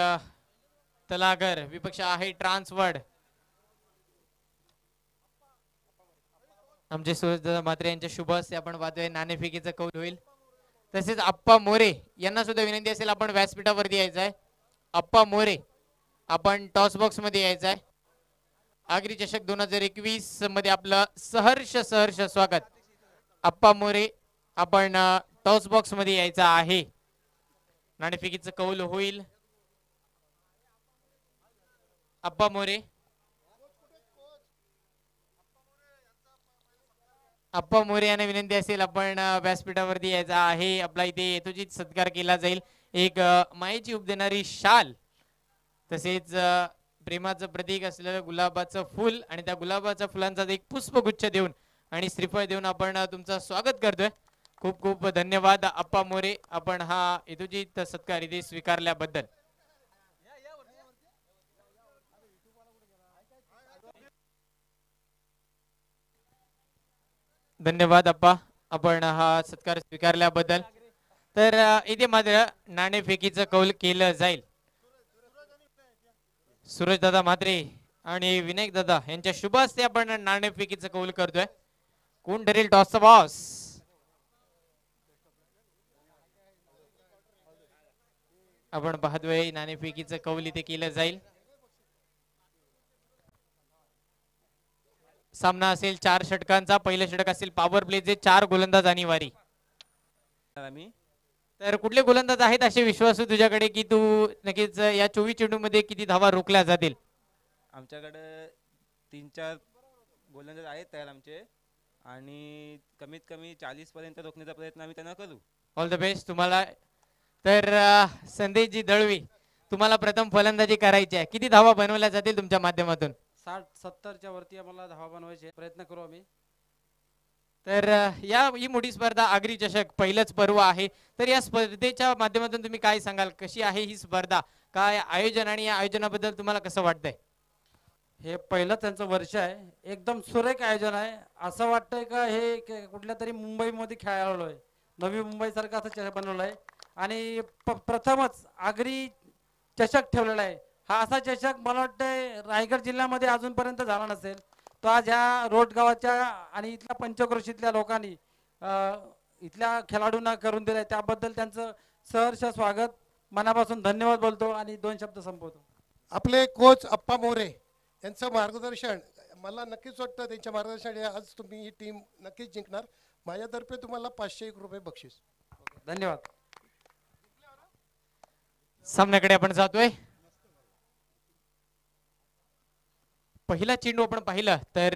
तलागर विपक्ष आहे ट्रान्सवर्ड. आमचे सुरेशदादा म्हात्रे यांच्या शुभ हस्ते आपण पाहतोय नाणेफेकीचा कौल होईल. तसेच आप्पा मोरे यांना सुद्धा विनंती असेल आपण व्यासपीठावरती यायचं आहे. आप्पा मोरे आपण टॉस बॉक्स मध्ये यायचं आहे. आगरी चषक 2021 मध्ये आपलं सहर्ष स्वागत. आप्पा मोरे आपण टॉस बॉक्स मध्ये यायचं आहे. नाणेफेकीचं कौल होईल. आप्पा मोरे यांना विनंती असेल आपण व्यासपीठावरती यायचा आहे. आपला इथे यथोचित सत्कार केला जाईल. एक मायेची उब देणारी शाल तसेच प्रेमाचं प्रतीक असलेलं गुलाबाचं फुल आणि त्या गुलाबाच्या फुलांचा एक पुष्पगुच्छ देऊन आणि श्रीफळ देऊन आपण तुमचं स्वागत करतोय. खूप खूप धन्यवाद आप्पा मोरे आपण हा यथोचित सत्कार इथे स्वीकारल्याबद्दल. धन्यवाद आप्पा आपण हा सत्कार स्वीकारल्याबद्दल. तर इथे मात्र नाणेफेकीचं कौल केलं जाईल. सूरज दादा म्हात्रे आणि विनायक दादा यांच्या शुभ हस्ते आपण नाणेफेकीचं कौल करतोय. कोण ठरेल टॉसचा बॉस? आपण पाहतोय नाणेफेकीचं कौल इथे केलं जाईल. सामना असेल 4 षटकांचा. पहिलं षटक असेल पॉवर प्लेचे 4 गोलंदाज अनिवार्य. तर कुठले गोलंदाज आहेत असे विश्वास तुझ्याकडे की तू नक्कीच या 24 चेंडू मध्ये किती धावा रोखल्या जातील? आमच्याकडे 3-4 गोलंदाज आहेत तयार आमचे आणि कमीत कमी 40 पर्यंत रोखण्याचा प्रयत्न आम्ही त्यांना करू. ऑल द बेस्ट तुम्हाला. तर संदेशजी दळवी तुम्हाला प्रथम फलंदाजी करायची आहे. किती धावा बनवल्या जातील तुमच्या माध्यमातून? 60-70च्या वरती आम्हाला धावा बनवायचे प्रयत्न करू आम्ही. तर ही मोठी स्पर्धा आगरी चषक पहिलंच पर्व आहे. तर या स्पर्धेच्या माध्यमातून तुम्ही काय सांगाल? कशी आहे ही स्पर्धा? काय आयोजन आणि या आयोजनाबद्दल तुम्हाला कसं वाटतंय? हे पहिलं त्यांचं वर्ष आहे. एकदम सुरेख आयोजन आहे. असं वाटतंय का हे कुठल्या तरी मुंबईमध्ये खेळायला आलोय. नवी मुंबई सारखं असं चषक बनवलं आहे आणि प्रथमच आगरी चषक ठेवलेला आहे. हा असा चषक मला वाटतंय रायगड जिल्ह्यामध्ये अजूनपर्यंत झाला नसेल. तो आज ह्या रोड गावाच्या आणि इथल्या पंचक्रोशीतल्या लोकांनी इथल्या खेळाडूंना करून दिलंय. त्याबद्दल त्यांचं सहर्ष स्वागत मनापासून धन्यवाद बोलतो आणि 2 शब्द संपवतो. आपले कोच आप्पा मोरे यांचं मार्गदर्शन मला नक्कीच वाटतं. त्यांच्या मार्गदर्शनाने आज तुम्ही ही टीम नक्कीच जिंकणार. माझ्यातर्फे तुम्हाला 501 रुपये बक्षीस. धन्यवाद. सामन्याकडे आपण जातोय. पहिला चेंडू आपण पाहिलं तर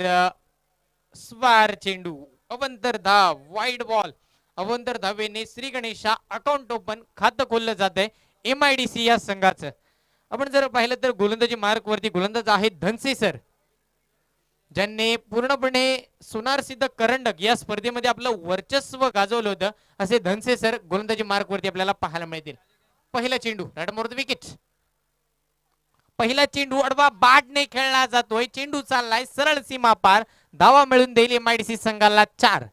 स्वार चेंडू अवंतर धाव वाईड बॉल. अवंतर धावेने श्री गणेशा अकाउंट ओपन खातं खोललं जात आहे MIDC या संघाचं. आपण जर पाहिलं तर गोलंदाजी मार्क वरती गोलंदाज आहेत धनसे सर ज्यांनी पूर्णपणे सोनार सिद्ध करंडक या स्पर्धेमध्ये आपलं वर्चस्व गाजवलं होतं. असे धनसे सर गोलंदाजी मार्क वरती आपल्याला पाहायला मिळतील. पहिला चेंडू राईट मोर द विकेट. पहिला चेंडू अडवा बाटने खेळला जातोय. चेंडू चाललाय सरळ सीमा पार. धावा मिळून देईल MIDC संघाला 4.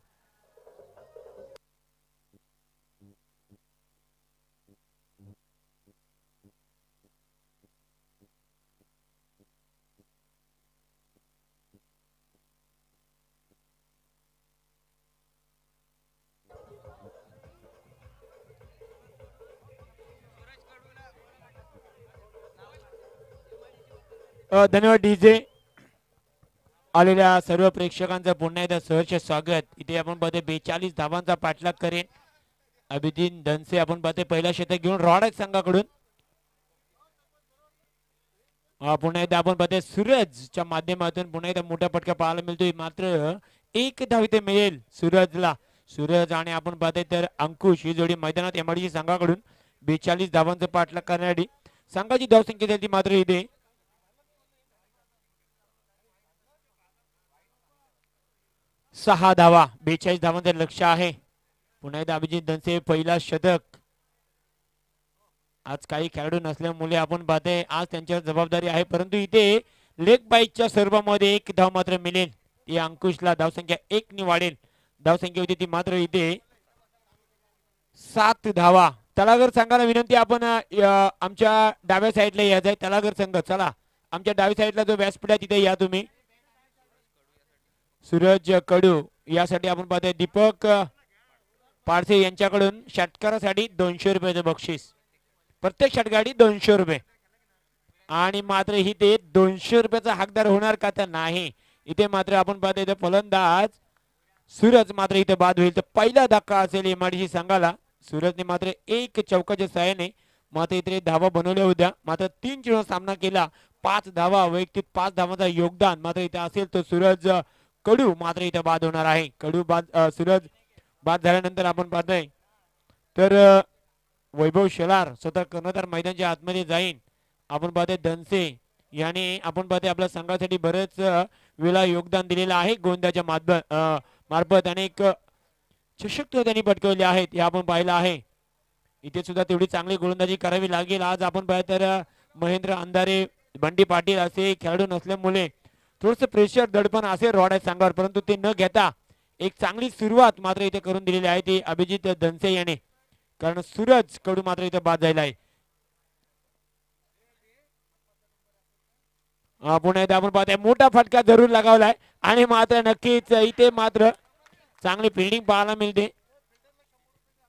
धन्यवाद डीजे. आलेल्या सर्व प्रेक्षकांचं पुन्हा एकदा सहर्ष स्वागत. इथे आपण पाहते 42 धावांचा पाठलाग करेन अभिदीन धनसे. आपण पाहते पहिला षटक घेऊन रॉडक संघाकडून. पुन्हा एकदा आपण पाहते सूरजच्या माध्यमातून पुन्हा एकदा मोठा फटका पाहायला मिळतोय. मात्र 1 धाव इथे मिळेल सूरजला. सूरज आणि आपण पाहते तर अंकुश ही जोडी मैदानात MIDC संघाकडून 42 धावांचा पाठलाग करण्यासाठी. संघाची धावसंख्या झाली मात्र इथे 6 धावा. 42 धावांचं लक्ष आहे. पुन्हा एकदा अभिजित धनसे पहिला शतक. आज काही खेळाडू नसल्यामुळे आपण पाहते आज त्यांच्यावर जबाबदारी आहे. परंतु इथे लेग बाईकच्या सर्वांमध्ये 1 धाव मात्र मिळेल. ती अंकुशला धावसंख्या 1 ने वाढेल. धावसंख्या होती ती मात्र इथे 7 धावा. तलागर संघाला विनंती आपण आमच्या डाव्या साईडला यायचं आहे. तलागर संघ चला आमच्या डाव्या साईडला जो व्यासपीठ आहे तिथे या तुम्ही. सूरज कडू यासाठी आपण पाहतोय दीपक पारसे यांच्याकडून षटकारासाठी 200 रुपयाचं बक्षीस. प्रत्येक षटकासाठी 200 रुपये. आणि मात्र इथे 200 रुपयाचा हकदार होणार का तर नाही. इथे मात्र आपण पाहतोय इथे फलंदाज सूरज मात्र इथे बाद होईल. तर पहिला धक्का असेल एमआयडीसी संघाला. सूरजने मात्र एक चौकाच्या सहाय्याने मात्र इथे धावा बनवल्या होत्या. मात्र 3 चेंडू सामना केला. 5 धावा वैयक्तिक 5 धावांचा योगदान मात्र इथे असेल तो सूरज कडू मात्र इथे बाद होणार आहे. कडू बाद सूरज बाद झाल्यानंतर आपण पाहतोय तर वैभव शेलार स्वतः कर्णधार मैदानाच्या आतमध्ये जाईन. आपण पाहतोय धनसे याने आपण पाहतोय आपल्या संघासाठी बरेच वेळा योगदान दिलेलं आहे. गोंद्याच्या मार्फत अनेक चषक त्यांनी पटकवले आहेत हे आपण पाहिलं आहे. इथे सुद्धा तेवढी चांगली गोलंदाजी करावी लागेल. आज आपण पाहिलं तर महेंद्र अंधारे बंडी पाटील असे खेळाडू नसल्यामुळे थोडंसं प्रेशर दडपण असे रॉड आहे संघावर. परंतु ते न घेता एक चांगली सुरुवात मात्र इथे करून दिलेली आहे ती अभिजित धनसे याने. कारण सूरज कडू मात्र इथे बाद झालेला आहे. पुन्हा एकदा आपण पाहतोय मोठा फटका जरूर लगावलाय आणि मात्र नक्कीच इथे मात्र चांगली फिल्डिंग पाहायला मिळते.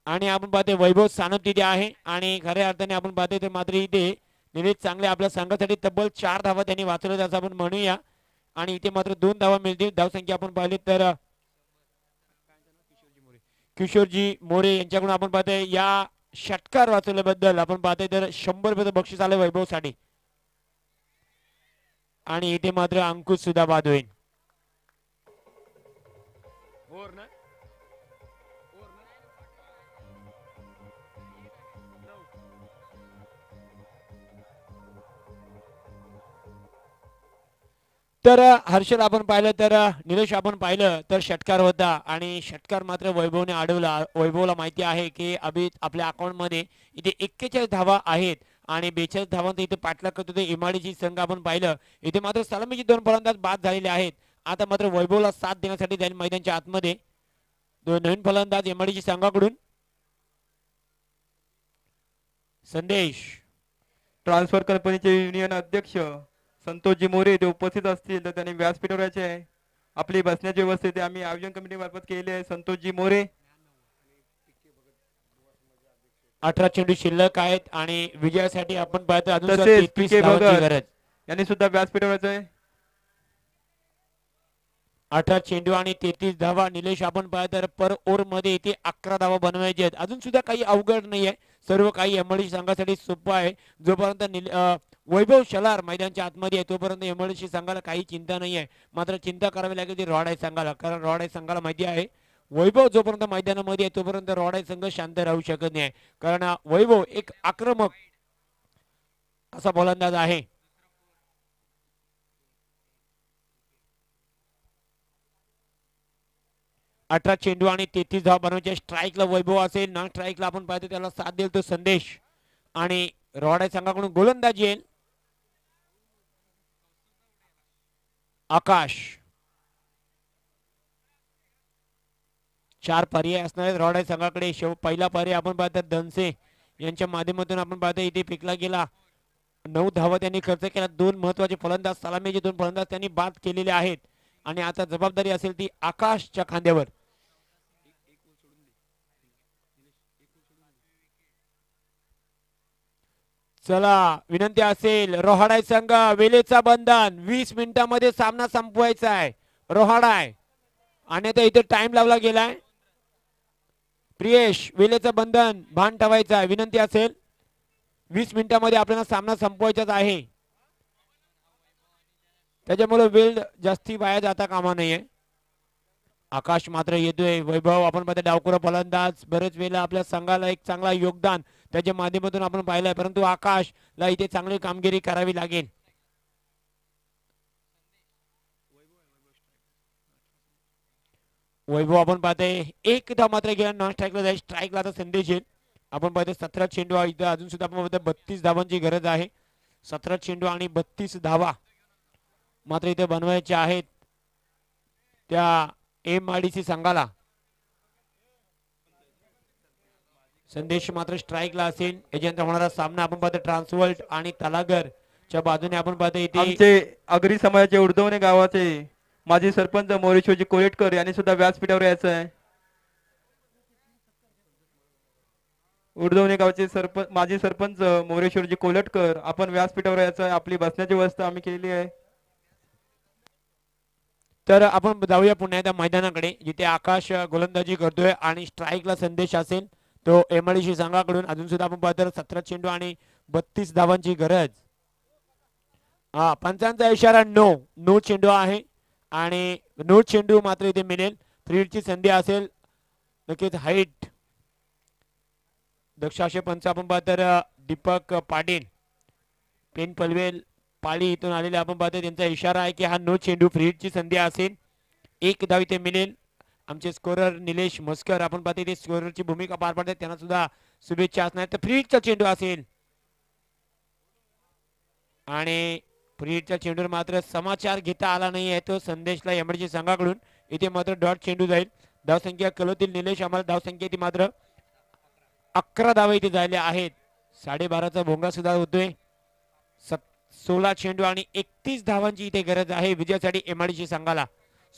आणि आपण पाहतोय वैभव सानप तिथे आहे आणि खऱ्या अर्थाने आपण पाहतोय ते मात्र इथे निलेश चांगले आपल्या संघासाठी तब्बल 4 धावा त्यांनी वाचवल्या असं आपण म्हणूया. आणि इथे मात्र 2 धावा मिळतील. धावसंख्या आपण पाहिली तर किशोरजी मोरे यांच्याकडून आपण पाहतोय या षटकार वाचवल्याबद्दल आपण पाहतोय तर 100 रुपयाचं बक्षीस आलं वैभवसाठी. आणि इथे मात्र अंकुश सुद्धा बाद होईल. तर हर्षल आपण पाहिलं तर निलेश आपण पाहिलं तर षटकार होता आणि षटकार मात्र वैभवने अडवला. वैभवला माहिती आहे की अभि आपल्या अकाउंट मध्ये इथे 41 धावा आहेत आणि 42 धावांचा इथे पाठलाग करतो ते एमआयडीसी संघ आपण पाहिलं. इथे मात्र सलामीचे 2 फलंदाज बाद झालेले आहेत. आता मात्र वैभवला साथ देण्यासाठी जाईल मैदानाच्या आतमध्ये 2 नवीन फलंदाज एमआयडीसी संघाकडून. संदेश ट्रान्सफर कंपनीचे युनियन अध्यक्ष संतोषजी मोरे ते उपस्थित असतील तर त्यांनी व्यासपीठावर यायचे आहे. आपली बसण्याची व्यवस्था आम्ही आयोजन कमिटी मार्फत केली आहे. संतोषजी मोरे 18 चेंडू शिल्लक आहेत आणि विजयासाठी आपण पाहतो अजून तसेच 33 PK धावांची भगत गरज. यांनी सुद्धा व्यासपीठावर यायचं आहे. 18 चेंडू आणि 33 धावा. निलेश आपण पाहिलं तर पर ओव्हर मध्ये इथे 11 धावा बनवायचे आहेत. अजून सुद्धा काही अवघड नाही आहे. सर्व काही एमआयडीसी संघासाठी सोपं आहे. जोपर्यंत वैभव शलार मैदानाच्या आतमध्ये आहे तोपर्यंत एमआयडीसी संघाला काही चिंता नाही आहे. मात्र चिंता करावी लागेल ती रॉड आहे संघाला. कारण रॉड आहे संघाला माहिती आहे वैभव जोपर्यंत मैदानामध्ये आहे तोपर्यंत रॉड आहे संघ शांत राहू शकत नाही. कारण वैभव एक आक्रमक असा फलंदाज आहे. अठरा चेंडू आणि 33 धावा बनवायचे. स्ट्राईकला वैभव असेल नॉन स्ट्राईकला आपण पाहतो त्याला साथ देईल तो संदेश. आणि रॉड आहे संघाकडून गोलंदाज येईल आकाश. 4 पर्याय असणार आहेत रॉड आहे संघाकडे. पहिला पर्याय आपण पाहतो धनसे यांच्या माध्यमातून आपण पाहतो इथे फेकला गेला. 9 धावा त्यांनी खर्च केला. 2 महत्वाचे फलंदाज सलामीचे 2 फलंदाज त्यांनी बाद केलेले आहेत आणि आता जबाबदारी असेल ती आकाशच्या खांद्यावर. चला विनंती असेल रोहाडाय संघ वेलेचा बंधन 20 मिनिटांमध्ये सामना संपवायचा आहे. रोहाडाय आणि आता इथे टाइम लावला गेलाय. प्रियेश वेलेचं बंधन भान ठेवायचं आहे. विनंती असेल 20 मिनिटांमध्ये आपल्याला सामना संपवायचाच आहे. त्याच्यामुळे वेळ जास्ती वाया जाता कामा नाहीये. आकाश मात्र येतोय. वैभव आपण पाहतो डावखुरा फलंदाज बरेच वेळेला आपल्या संघाला एक चांगला योगदान त्याच्या माध्यमातून आपण पाहिलंय. परंतु आकाशला इथे चांगली कामगिरी करावी लागेल. वैभव आपण पाहतोय एकदा मात्र गेला नॉन स्ट्राईकला जाईल. स्ट्राईकला आता संदेश येईल. आपण पाहतोय 17 चेंडू इथं अजून सुद्धा आपण पाहतोय 32 धावांची गरज आहे. 17 चेंडू आणि 32 धावा मात्र इथे बनवायचे आहेत त्या एमआयडीसी संघाला. संदेश मात्र स्ट्राईकला असेल. याच्यानंतर होणारा सामना आपण पाहतो ट्रान्सवर्ल्ट आणि तलागर च्या बाजूने आपण पाहतो इथे आमचे आगरी समाजाचे उर्दवणे गावाचे माजी सरपंच मोरेश्वरजी कोलेटकर यांनी सुद्धा व्यासपीठावर यायचं आहे. उर्दवणे गावचे माजी सरपंच मोरेश्वरजी कोलटकर आपण व्यासपीठावर यायचं आहे. आपली बसण्याची व्यवस्था आम्ही केली आहे. तर आपण जाऊया पुन्हा एकदा मैदानाकडे जिथे आकाश गोलंदाजी करतोय आणि स्ट्राईकला संदेश असेल तो एमआयडीसी संघाकडून. अजून सुद्धा आपण पाहतो 17 चेंडू आणि 32 धावांची गरज. हा पंचांचा इशारा नो चेंडू आहे आणि नो चेंडू मात्र इथे मिळेल. फ्रीडची संधी असेल नक्कीच. हाईट दक्षाशे पंच आपण पाहतो दीपक पाटील पेन पलवेल पाळी इथून आलेले आपण पाहतो. त्यांचा इशारा आहे की हा नो चेंडू. फ्रीडची संधी असेल. एक धाव इथे मिळेल. आमचे स्कोरर निलेश मस्कर आपण पाहतो इथे स्कोररची भूमिका पार पाडतात. त्यांना सुद्धा शुभेच्छा असणार. तर फ्रीडचा चेंडू असेल आणि फ्रीडच्या चेंडूवर मात्र समाचार घेता आला नाही आहे तो संदेशला एमआयडीसी संघाकडून. इथे मात्र डॉट चेंडू जाईल. धावसंख्या कलोतील निलेश आम्हाला धावसंख्या ती मात्र 11 धावा इथे झाल्या आहेत. 12.5चा भोंगा सुद्धा होतोय. 16 चेंडू आणि 31 धावांची इथे गरज आहे विजयासाठी एमआयडीसी संघाला.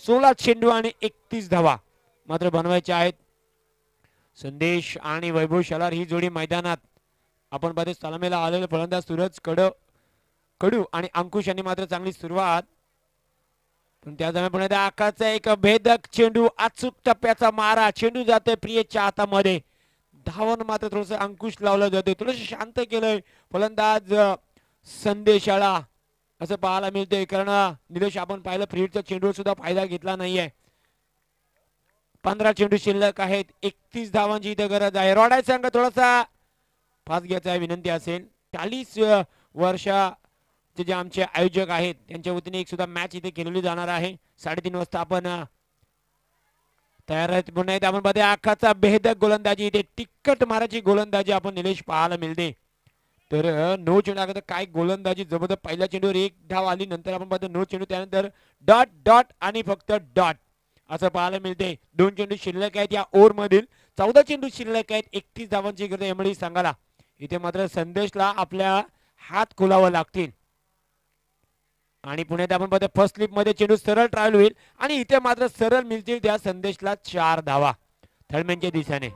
16 चेंडू आणि 31 धावा मात्र बनवायच्या आहेत. संदेश आणि वैभव शलार ही जोडी मैदानात आपण पाहतो. सलामीला आलेले फलंदाज सूरज कडू आणि अंकुश यांनी मात्र चांगली सुरुवात. पण त्या दरम्यान पुन्हा आकाशचा एक भेदक चेंडू अचूक टप्प्याचा मारा. चेंडू जातोय प्रियेच्या हातामध्ये. धावन मात्र थोडस अंकुश लावलं जातोय. थोडस शांत केलंय फलंदाज संदेशाला असं पाहायला मिळतंय. कारण निलेश आपण पाहिलं फ्रीडचा चेंडू सुद्धा फायदा घेतला नाहीये. 15 चेंडू शिल्लक आहेत. 31 धावांची इथे गरज आहे. रॉडाय संघ थोडासा फास्ट घ्यायचा विनंती असेल. 40 वर्षाचे जे आमचे आयोजक आहेत त्यांच्या वतीने एक सुद्धा मॅच इथे केलेली जाणार आहे. 3:30 वाजता आपण तयार आहेत. पुन्हा एकदा आपण पाहतो आखाचा भेदक गोलंदाजी इथे टिक्कट माराची गोलंदाजी आपण निलेश पाहायला मिळते. तर नो चेंडू काय गोलंदाजी जबरदस्त. पहिल्या चेंडूवर एक धाव आली. नंतर आपण पाहतो नो चेंडू. त्यानंतर डॉट डॉट आणि फक्त डॉट असं पाहायला मिळते. 2 चेंडू शिल्लक आहेत या ओव्हर मधील. 14 चेंडू शिल्लक आहेत. 31 धावांची गरज एमआयडीसी संघाला. इथे मात्र संदेशला आपल्या हात खोलावं लागतील. आणि पुण्यात आपण पाहतो फर्स्ट स्लिप मध्ये चेंडू सरळ ट्रायल होईल आणि इथे मात्र सरळ मिळतील त्या संदेशला 4 धावा थर्डमॅनच्या दिशेने.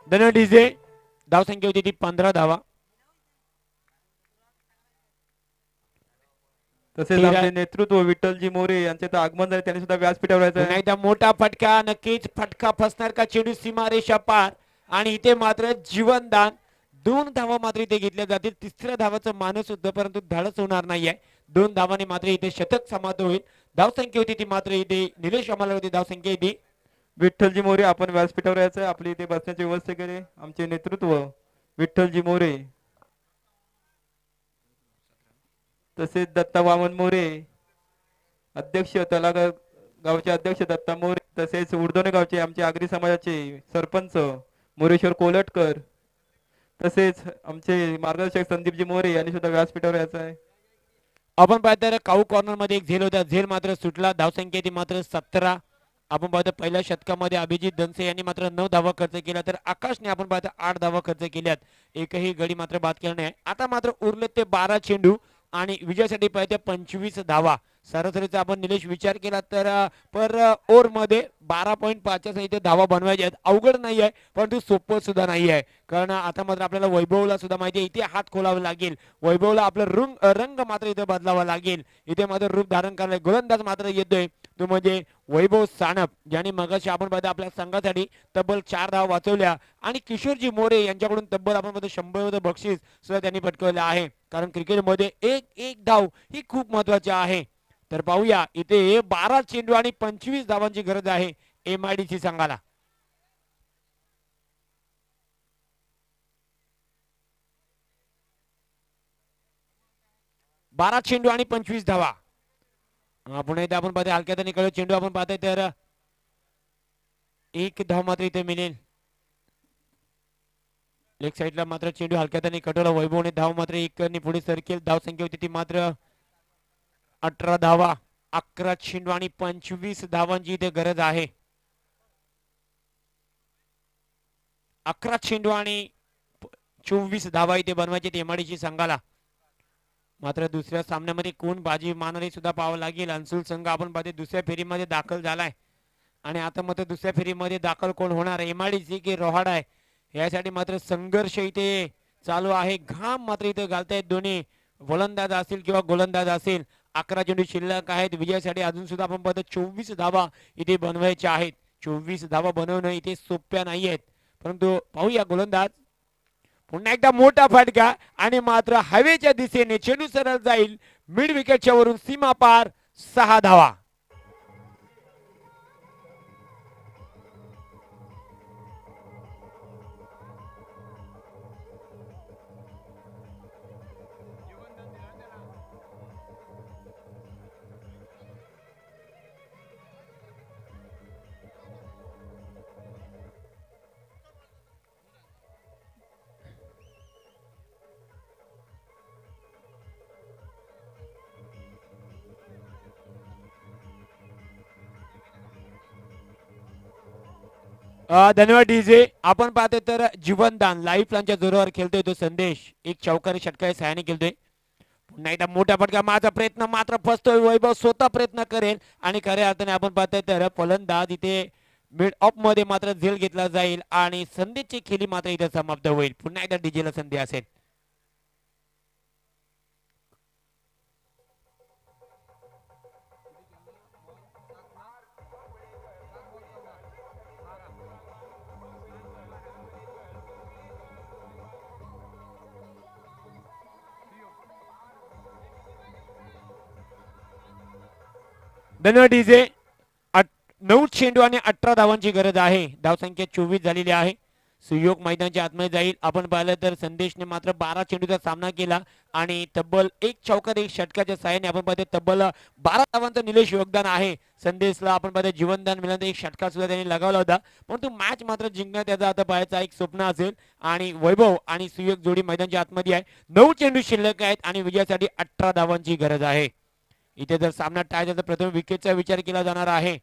धन्यवाद डीजे. धावसंख्या होती ती 15 धावा. तसेच आपले नेतृत्व विठ्ठलजी मोरे यांचे तर आगमन झाले. त्यांनी सुद्धा व्यासपीठावर यायचं आहे. एकदा मोठा फटका. नक्कीच फटका फसणार का. चेंडू सीमारेषा पार आणि इथे मात्र जीवनदान. 2 धावा मात्र इथे घेतल्या जातील. 3ऱ्या धावाचं मानस होतं परंतु धाडस होणार नाहीये. 2 धावाने मात्र इथे शतक समाप्त होईल. धावसंख्या होती ती मात्र इथे निलेश आम्हाला होती धावसंख्या इथे. विठ्ठलजी मोरे आपण व्यासपीठावर यायचं आहे. आपली इथे बसण्याची व्यवस्था केली. आमचे नेतृत्व विठ्ठलजी मोरे तसेच दत्ता वामन मोरे अध्यक्ष तलागर गावचे अध्यक्ष दत्ता मोरे तसेच उर्दोने गावचे आमचे आगरी समाजाचे सरपंच मोरेश्वर कोलटकर तसेच आमचे मार्गदर्शक संदीपजी मोरे यांनी सुद्धा व्यासपीठावर यायचं आहे. आपण पाहतो काऊ कॉर्नर मध्ये एक झेल होता. झेल मात्र सुटला. धावसंख्या ती मात्र 17. आपण पाहतो पहिल्या शतकामध्ये अभिजित दनसे यांनी मात्र 9 धावा खर्च केला तर आकाशने आपण पाहतो 8 धावा खर्च केल्यात. एकही गडी मात्र बाद केला नाही. आता मात्र उरले ते 12 चेंडू आणि विजयासाठी पाहिजे 25 धावा. सरासरीचा आपण निलेश विचार केला तर पर ओव्हर मध्ये 12.5 इथे धावा बनवायच्या आहेत. अवघड नाही आहे परंतु सोपं सुद्धा नाही आहे. कारण आता मात्र आपल्याला वैभवला सुद्धा माहिती आहे इथे हात खोलावे लागेल. वैभवला आपलं रंग मात्र इथे बदलावा लागेल. इथे मात्र रूप धारण करायला गोलंदाज मात्र येतोय तो म्हणजे वैभव सानप ज्यांनी मगाशी आपण पाहतो आपल्या संघासाठी तब्बल 4 धावा वाचवल्या आणि किशोरजी मोरे यांच्याकडून तब्बल आपण पाहतो 100 बक्षीस सुद्धा त्यांनी पटकवलं आहे. कारण क्रिकेटमध्ये एक धाव ही खूप महत्वाची आहे. तर पाहूया इथे 12 चेंडू आणि 25 धावांची गरज आहे एमआयडीसी संघाला. 12 चेंडू आणि 25 धावा. पुन्हा एकदा आपण पाहतोय हलक्यात निकळ चेंडू आपण पाहतोय तर एक धाव मात्र इथे मिळेल. लेग साईडला मात्र चेंडू हलक्यात आणि कटोला वैभवने धाव मात्र एक पुढे सरकेल. धाव संख्या होती ती मात्र 18 धावा. 11 चेंडू आणि 25 धावांची इथे गरज आहे. 11 चेंडू आणि 24 धावा इथे बनवायचे एमआयडीसी संघाला. मात्र दुसऱ्या सामन्यामध्ये कोण बाजी मारणारे सुद्धा पाहावं लागेल. अन्सुल संघ आपण पाहते दुसऱ्या फेरीमध्ये दाखल झालाय आणि आता मात्र दुसऱ्या फेरीमध्ये दाखल कोण होणार, एमआयडीसी की रोहाडा आहे, यासाठी मात्र संघर्ष इथे चालू आहे. घाम मात्र इथे घालतायत दोन्ही गोलंदाज असेल किंवा गोलंदाज असेल. 11 चेंडू शिल्लक आहेत. विजयासाठी अजून सुद्धा आपण पाहतो 24 धावा इथे बनवायच्या आहेत. 24 धावा बनवणं इथे सोप्या नाही आहेत, परंतु पाहूया गोलंदाज. पुन्हा एकदा मोठा फटका आणि मात्र हवेच्या दिशेने चेंडू सरळ जाईल मिड विकेटच्या वरून सीमा पार. 6 धावा. धन्यवाद डीजे. आपण पाहतोय तर जीवनदान लाईफ प्लॅनच्या जोरावर खेळतोय तो संदेश. एक चौकारी षटकारी सहाय्याने खेळतोय. पुन्हा एकदा मोठा फटका. माझा प्रयत्न मात्र फसतोय. वैभव स्वतः प्रयत्न करेल आणि खऱ्या अर्थाने आपण पाहतोय तर फलंदाज इथे मिड ऑफ मध्ये मात्र झेल घेतला जाईल आणि संदेशची खेळी मात्र इथे समाप्त होईल. पुन्हा एकदा डीजेला संधी असेल. धन्यवाद डीजे. 9 चेंडू आणि 18 धावांची गरज आहे. धावसंख्या 24 झालेली आहे. सुयोग मैदानाच्या आतमध्ये जाईल. आपण पाहिलं तर संदेशने मात्र 12 चेंडूचा सामना केला आणि तब्बल एक चौकार एक षटकाच्या साहाय्याने आपण पाहतो तब्बल 12 धावांचं निलेश योगदान आहे. संदेशला आपण पाहतो जीवनदान मिळालं एक षटका सुद्धा त्यांनी लगावला होता, परंतु मॅच मात्र जिंकणं त्याचा आता पाहायचा एक स्वप्न असेल. आणि वैभव आणि सुयोग जोडी मैदानाच्या आतमध्ये आहे. 9 चेंडू शिल्लक आहेत आणि विजयासाठी 18 धावांची गरज आहे. इथे जर सामना टाय झाला तर प्रथम विकेटचा विचार केला जाणार आहे.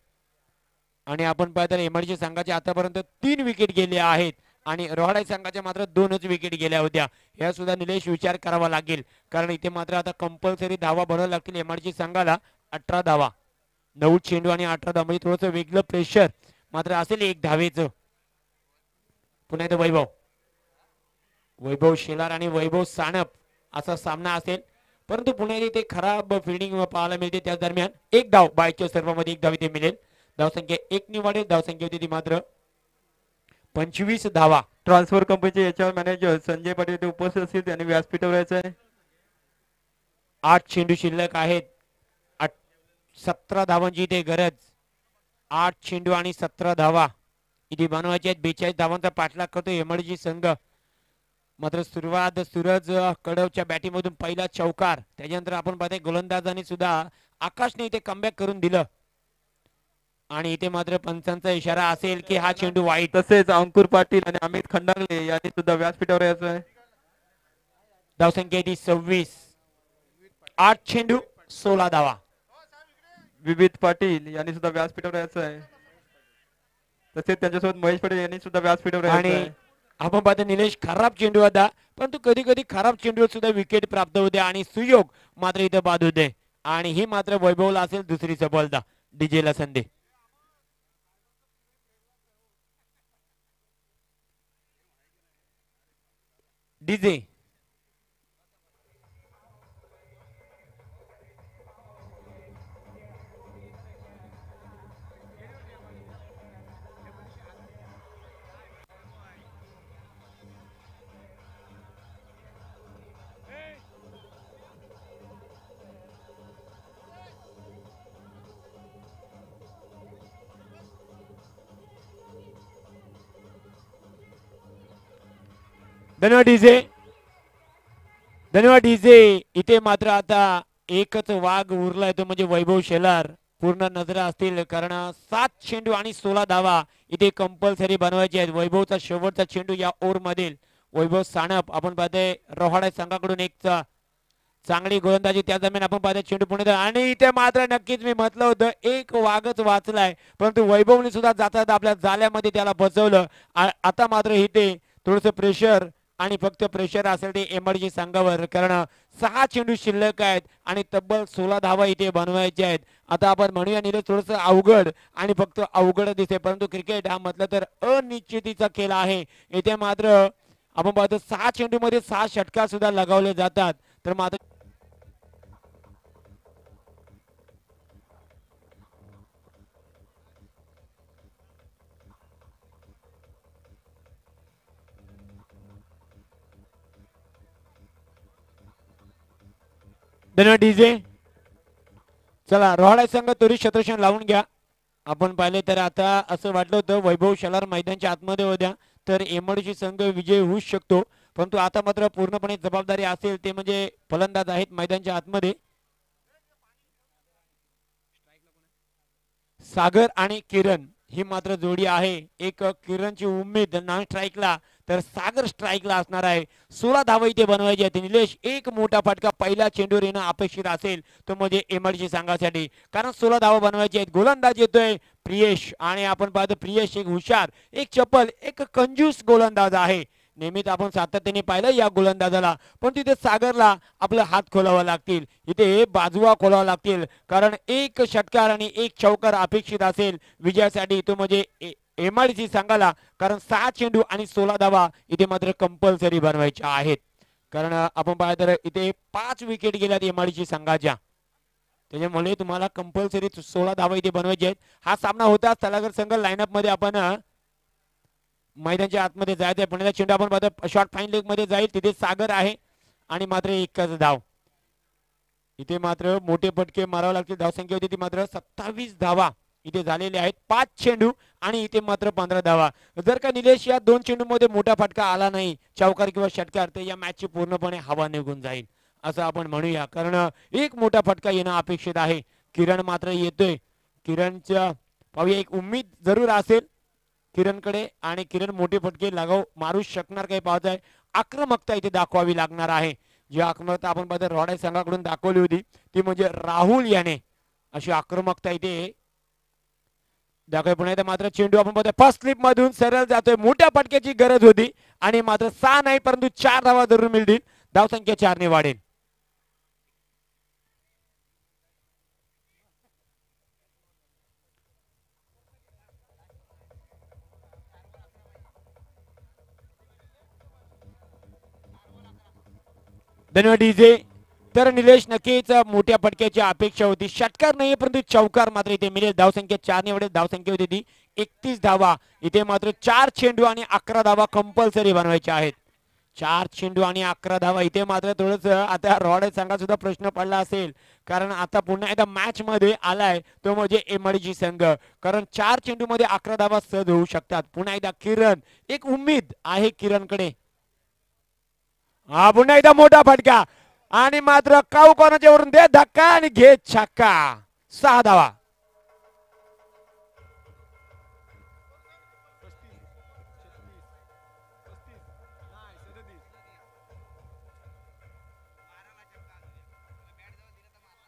आणि आपण पाहतो एमआयडीसी संघाचे आतापर्यंत 3 विकेट गेले आहेत आणि रोहाडा संघाच्या मात्र 2च विकेट गेल्या होत्या. या सुद्धा निलेश विचार करावा लागेल, कारण इथे मात्र आता कंपल्सरी धावा बनवायला लागतील एमआयडीसी संघाला. 18 धावा, 9 चेंडू आणि 18 धावा म्हणजे थोडंसं वेगळं प्रेशर मात्र असेल एक धावेचं. पुन्हा एकदा वैभव शेलार आणि वैभव सानप असा सामना असेल, परंतु पुन्हा इथे खराब फिल्डिंग पाहायला मिळते. त्याच दरम्यान एक धाव बायच्या सर्वांमध्ये एक धाव इथे मिळेल. धावसंख्या 1 ने वाढेल. धावसंख्या होती ती मात्र 25 धावा. ट्रान्सफर कंपनीचे याच्यावर मॅनेजर संजय पाटील इथे उपस्थित असतील, त्यांनी व्यासपीठावर यायचं आहे. 8 चेंडू शिल्लक आहेत. 17 धावांची इथे गरज. 8 चेंडू आणि 17 धावा इथे बनवायचे आहेत. 42 धावांचा पाठलाग करतो एमआयडीसी संघ. मात्र सुरुवात सूरज कडवच्या बॅटिंग मधून पहिला चौकार, त्याच्यानंतर आपण पाहतोय गोलंदाजांनी सुद्धा आकाशने इथे कमबॅक करून दिलं आणि इथे मात्र पंचांचा इशारा असेल की हा चेंडू वाईट. तसेच अंकुर पाटील आणि अमित खंडागले यांनी सुद्धा व्यासपीठावर यायचं आहे. धावसंख्या ती 26. 8 चेंडू 16 धावा. विविध पाटील यांनी सुद्धा व्यासपीठावर यायचं आहे. तसेच त्यांच्यासोबत महेश पाटील यांनी सुद्धा व्यासपीठावर यायचं आणि आहे. आपण पाहतो निलेश खराब चेंडू होता, परंतु कधी कधी खराब चेंडूवर सुद्धा विकेट प्राप्त होते आणि सुयोग मात्र इथे बाद होते आणि ही मात्र वैभवला असेल दुसरी सफलता. डीजेला संधी. डीजे धन्यवाद डीजे. धन्यवाद डीजे. इथे मात्र आता एकच वाघ उरलाय तो म्हणजे वैभव शेलार. पूर्ण नजरा असतील कारण 7 चेंडू आणि 16 धावा इथे कंपल्सरी बनवायचे आहेत. वैभवचा शेवटचा चेंडू या ओव्हर मधील वैभव सानप आपण पाहतोय रोहाडा संघाकडून एक चांगली गोलंदाजी त्या दरम्यान आपण पाहतोय चेंडू पुणे आणि इथे मात्र नक्कीच मी म्हटलं होतं एक वाघच वाचलाय परंतु वैभवने सुद्धा जाता आपल्या जाल्यामध्ये त्याला बसवलं. आता मात्र इथे थोडस प्रेशर आणि फक्त प्रेशर असेल ते एमआरजी संघावर कारण 6 चेंडू शिल्लक आहेत आणि तब्बल 16 धावा इथे बनवायचे आहेत. आता आपण म्हणूया निलेश थोडस अवघड आणि फक्त अवघड दिसते परंतु क्रिकेट हा म्हटलं तर अनिश्चितीचा खेळ आहे. इथे मात्र आपण पाहतो 6 चेंडू मध्ये 6 षटकार सुद्धा लगावले जातात तर मात्र धन्यवाद डीजे. चला रोहाडा संघ त्वरित क्षेत्ररक्षण लावून घ्या. आपण पाहिले तर आता असं वाटलं होतं वैभव शेलार मैदानाच्या आतमध्ये होत्या तर एमआरजी संघ विजय होऊ शकतो परंतु आता मात्र पूर्णपणे जबाबदारी असेल ते म्हणजे फलंदाज आहेत मैदानाच्या आतमध्ये सागर आणि किरण ही मात्र जोडी आहे. एक किरणची उमेद नॉन स्ट्राईकला तर सागर स्ट्राईकला असणार आहे. 16 धावा इथे बनवायचे आहेत. निलेश एक मोठा फटका पहिल्या चेंडूवर येणं अपेक्षित असेल तो म्हणजे एमआरजी संघासाठी कारण 16 धावा बनवायचे आहेत. गोलंदाज येतोय प्रियेश आणि आपण पाहतो प्रियेश एक हुशार एक चपल एक कंजूस गोलंदाज आहे. नेहमीच आपण सातत्याने पाहिलं या गोलंदाजाला पण तिथे सागरला आपला हात खोलावा लागतील इथे बाजूवा खोलावा लागतील कारण एक षटकार आणि एक चौकार अपेक्षित असेल विजयासाठी तो म्हणजे एमआरजी संघाला कारण 6 चेंडू आणि 16 धावा इथे मात्र कंपल्सरी बनवायच्या आहेत कारण आपण पाहिलं तर इथे 5 विकेट गेल्यात एमआरजी संघाच्या त्याच्यामुळे तुम्हाला कंपल्सरी 16 धावा इथे बनवायचे आहेत. हा सामना होता तलागर संघ लाईनअप मध्ये आपण मैदानाच्या आतमध्ये जायचं आहे. पुण्याचा चेंडू आपण पाहतो शॉर्ट फाईन लेग मध्ये जाईल तिथे सागर आहे आणि मात्र एकच धाव इथे मात्र मोठे फटके मारावे लागतील. धावसंख्या होती ती मात्र 27 धावा इथे झालेले आहेत. 5 चेंडू आणि इथे मात्र 15 धावा. जर का निलेश या 2 चेंडू मध्ये मोठा फटका आला नाही चौकार किंवा षटकार तर या मॅच ची पूर्णपणे हवा निघून जाईल असं आपण म्हणूया कारण एक मोठा फटका येणं अपेक्षित आहे. किरण मात्र येतोय. किरणच्या पाहूया एक उम्मीद जरूर असेल किरणकडे आणि किरण मोठे फटके लगाव मारू शकणार काही पाहत आहे. आक्रमकता इथे दाखवावी लागणार आहे. जी आक्रमकता आपण पाहतो रोहाडा संघाकडून दाखवली होती ती म्हणजे राहुल याने अशी आक्रमकता इथे दाखव. पुन्हा एकदा मात्र चेंडू आपण पाहतो फर्स्ट स्लिप मधून सरळ जातोय. मोठ्या फटक्याची गरज होती आणि मात्र 6 नाही परंतु 4 धावा जरूर मिळतील. धावसंख्या 4 ने वाढेल. धन्यवाद डीजे. तर निलेश नक्कीच मोठ्या फटक्याची अपेक्षा होती. षटकार नाही परंतु चौकार मात्र इथे मिळेल. धावसंख्या 4 ने वाढेल. धावसंख्या होती ती 31 धावा. इथे मात्र 4 चेंडू आणि 11 धावा कंपल्सरी बनवायच्या आहेत. 4 चेंडू आणि 11 धावा. इथे मात्र थोडस आता रोहाडा संघात सुद्धा प्रश्न पडला असेल कारण आता पुन्हा एकदा मॅच मध्ये आलाय तो म्हणजे एमआरजी संघ कारण 4 चेंडू मध्ये 11 धावा सहज होऊ शकतात. पुन्हा एकदा किरण एक उम्मीद आहे किरणकडे. हा पुन्हा एकदा मोठा फटका आणि मात्र काऊ कोणाच्या वरून दे धक्का आणि घे छक्का. 6 धावा.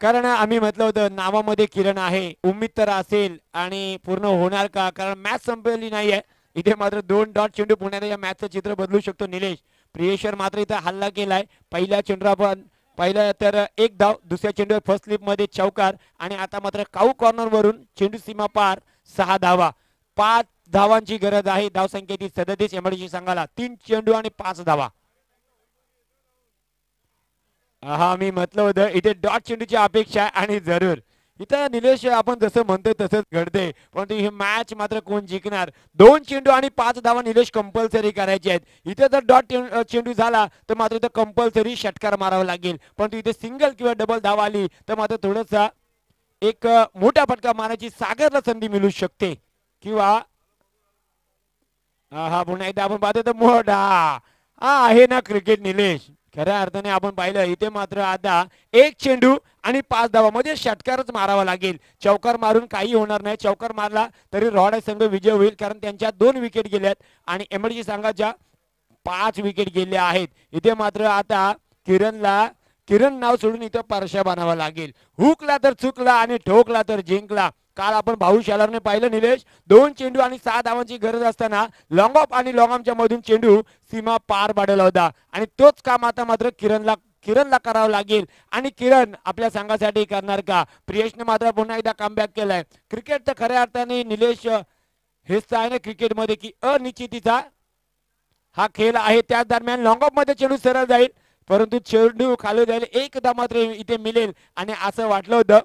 कारण आम्ही म्हटलं होतं नावामध्ये किरण आहे उम्मीद तर असेल आणि पूर्ण होणार का कारण मॅच संपलेली नाहीये. इथे मात्र 2 डॉट चेंडू पुण्यात या मॅचचं चित्र बदलू शकतो निलेश. प्रियेश्वर मात्र इथे हल्ला केलाय. पहिल्या चेंडू आपण पहिला तर 1 धाव दुसऱ्या चेंडूवर फर्स्ट स्लिप मध्ये चौकार आणि आता मात्र काऊ कॉर्नर वरून चेंडू सीमा पार 6 धावा. 5 धावांची गरज आहे. धावसंख्या ती 37 एमआरजी संघाला. 3 चेंडू आणि 5 धावा. हा मी म्हटलं होतं इथे डॉट चेंडूची अपेक्षा आहे आणि जरूर इथं निलेश आपण जसं म्हणतोय तसंच घडते परंतु ही मॅच मात्र कोण जिंकणार. 2 चेंडू आणि 5 धावा निलेश कंपल्सरी करायचे आहेत. इथे जर डॉट चेंडू झाला तर मात्र इथं कंपल्सरी षटकार मारावा लागेल परंतु इथे सिंगल किंवा डबल धावा आली तर मात्र थोडसा एक मोठा फटका मारायची सागरला संधी मिळू शकते किंवा हा पुन्हा एकदा आपण पाहतो तर मोठा हा आहे ना क्रिकेट निलेश खऱ्या अर्थाने आपण पाहिलं इथे मात्र आता एक चेंडू आणि 5 धावा म्हणजे षटकारच मारावा लागेल. चौकार मारून काही होणार नाही. चौकार मारला तरी रॉड संघ विजय होईल कारण त्यांच्या 2 विकेट गेल्यात आणि एमआयडीसी संघाच्या 5 विकेट गेल्या आहेत. इथे मात्र आता किरण नाव सोडून इथं परशा बनावा लागेल. हुकला तर चुकला आणि ठोकला तर जिंकला. काल आपण भाऊ शालरने पाहिलं निलेश 2 चेंडू आणि 6 धावांची गरज असताना लॉंग ऑफ आणि लॉंग ऑफच्या मधून चेंडू सीमा पार पाडला होता आणि तोच काम आता मात्र किरणला करावं लागेल आणि किरण आपल्या संघासाठी करणार का? प्रियेशने मात्र पुन्हा एकदा कमबॅक केलाय. क्रिकेट तर खऱ्या अर्थाने निलेश हेच आहे ना क्रिकेटमध्ये की अनिश्चितीचा हा खेळ आहे. त्याच दरम्यान लॉंग ऑफ मध्ये चेंडू सरळ जाईल परंतु चेंडू खाली जाईल एकदा मात्र इथे मिळेल आणि असं वाटलं होतं.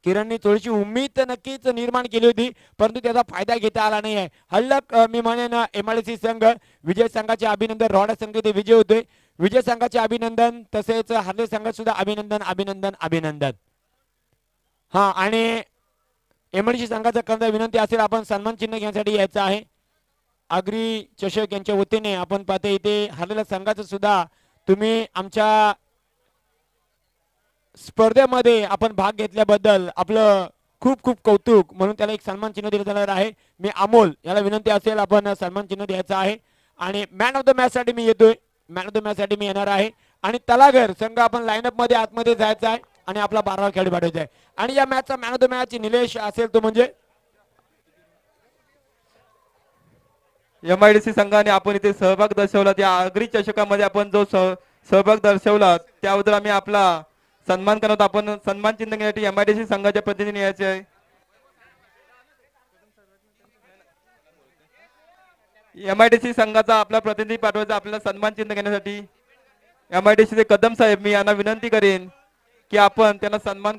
किरणने थोडीशी उम्मीद तर नक्कीच निर्माण केली होती परंतु त्याचा फायदा घेता आला नाही आहे. हल्लक मी म्हणेन एमआयडीसी संघ विजय संघाचे अभिनंदन. रॉड संघ इथे विजय होतोय. विजय संघाचे अभिनंदन तसेच हार्ले संघात सुद्धा अभिनंदन. हा आणि एमआयडीसी संघाचा कर्मचारी विनंती असेल आपण सन्मान चिन्ह घेण्यासाठी यायचं आहे. आगरी चषक यांच्या वतीने आपण पाहते इथे हारलेल्या संघाचं सुद्धा तुम्ही आमच्या स्पर्धेमध्ये आपण भाग घेतल्याबद्दल आपलं खूप खूप कौतुक म्हणून त्याला एक सन्मान चिन्ह दिलं जाणार आहे. मी अमोल याला विनंती असेल आपण सन्मान चिन्ह द्यायचं आहे आणि मॅन ऑफ द मॅच साठी मी येतोय. मॅन ऑफ द मॅच साठी मी येणार आहे आणि तलागर संघ आपण लाईनअप मध्ये आतमध्ये जायचा आहे आणि आपला 12वा खेळाडू पाठवायचा आहे आणि या मॅचचा man of the match Nilesh असेल तो म्हणजे एमआयडीसी संघाने आपण इथे सहभाग दर्शवला. त्या आगरी चषकामध्ये आपण जो सहभाग दर्शवला त्याबद्दल आम्ही आपला सन्मान करत. आपण सन्मान चिन्ह घेण्यासाठी एमआयडीसी संघाच्या प्रतिनिधी यायचे आहे. एमआयडीसी संघाचा आपला प्रतिनिधी पाठवायचा आपल्याला सन्मान चिन्ह घेण्यासाठी. एमआयडीसीचे कदम साहेब मी यांना विनंती करेन की आपण त्यांना सन्मान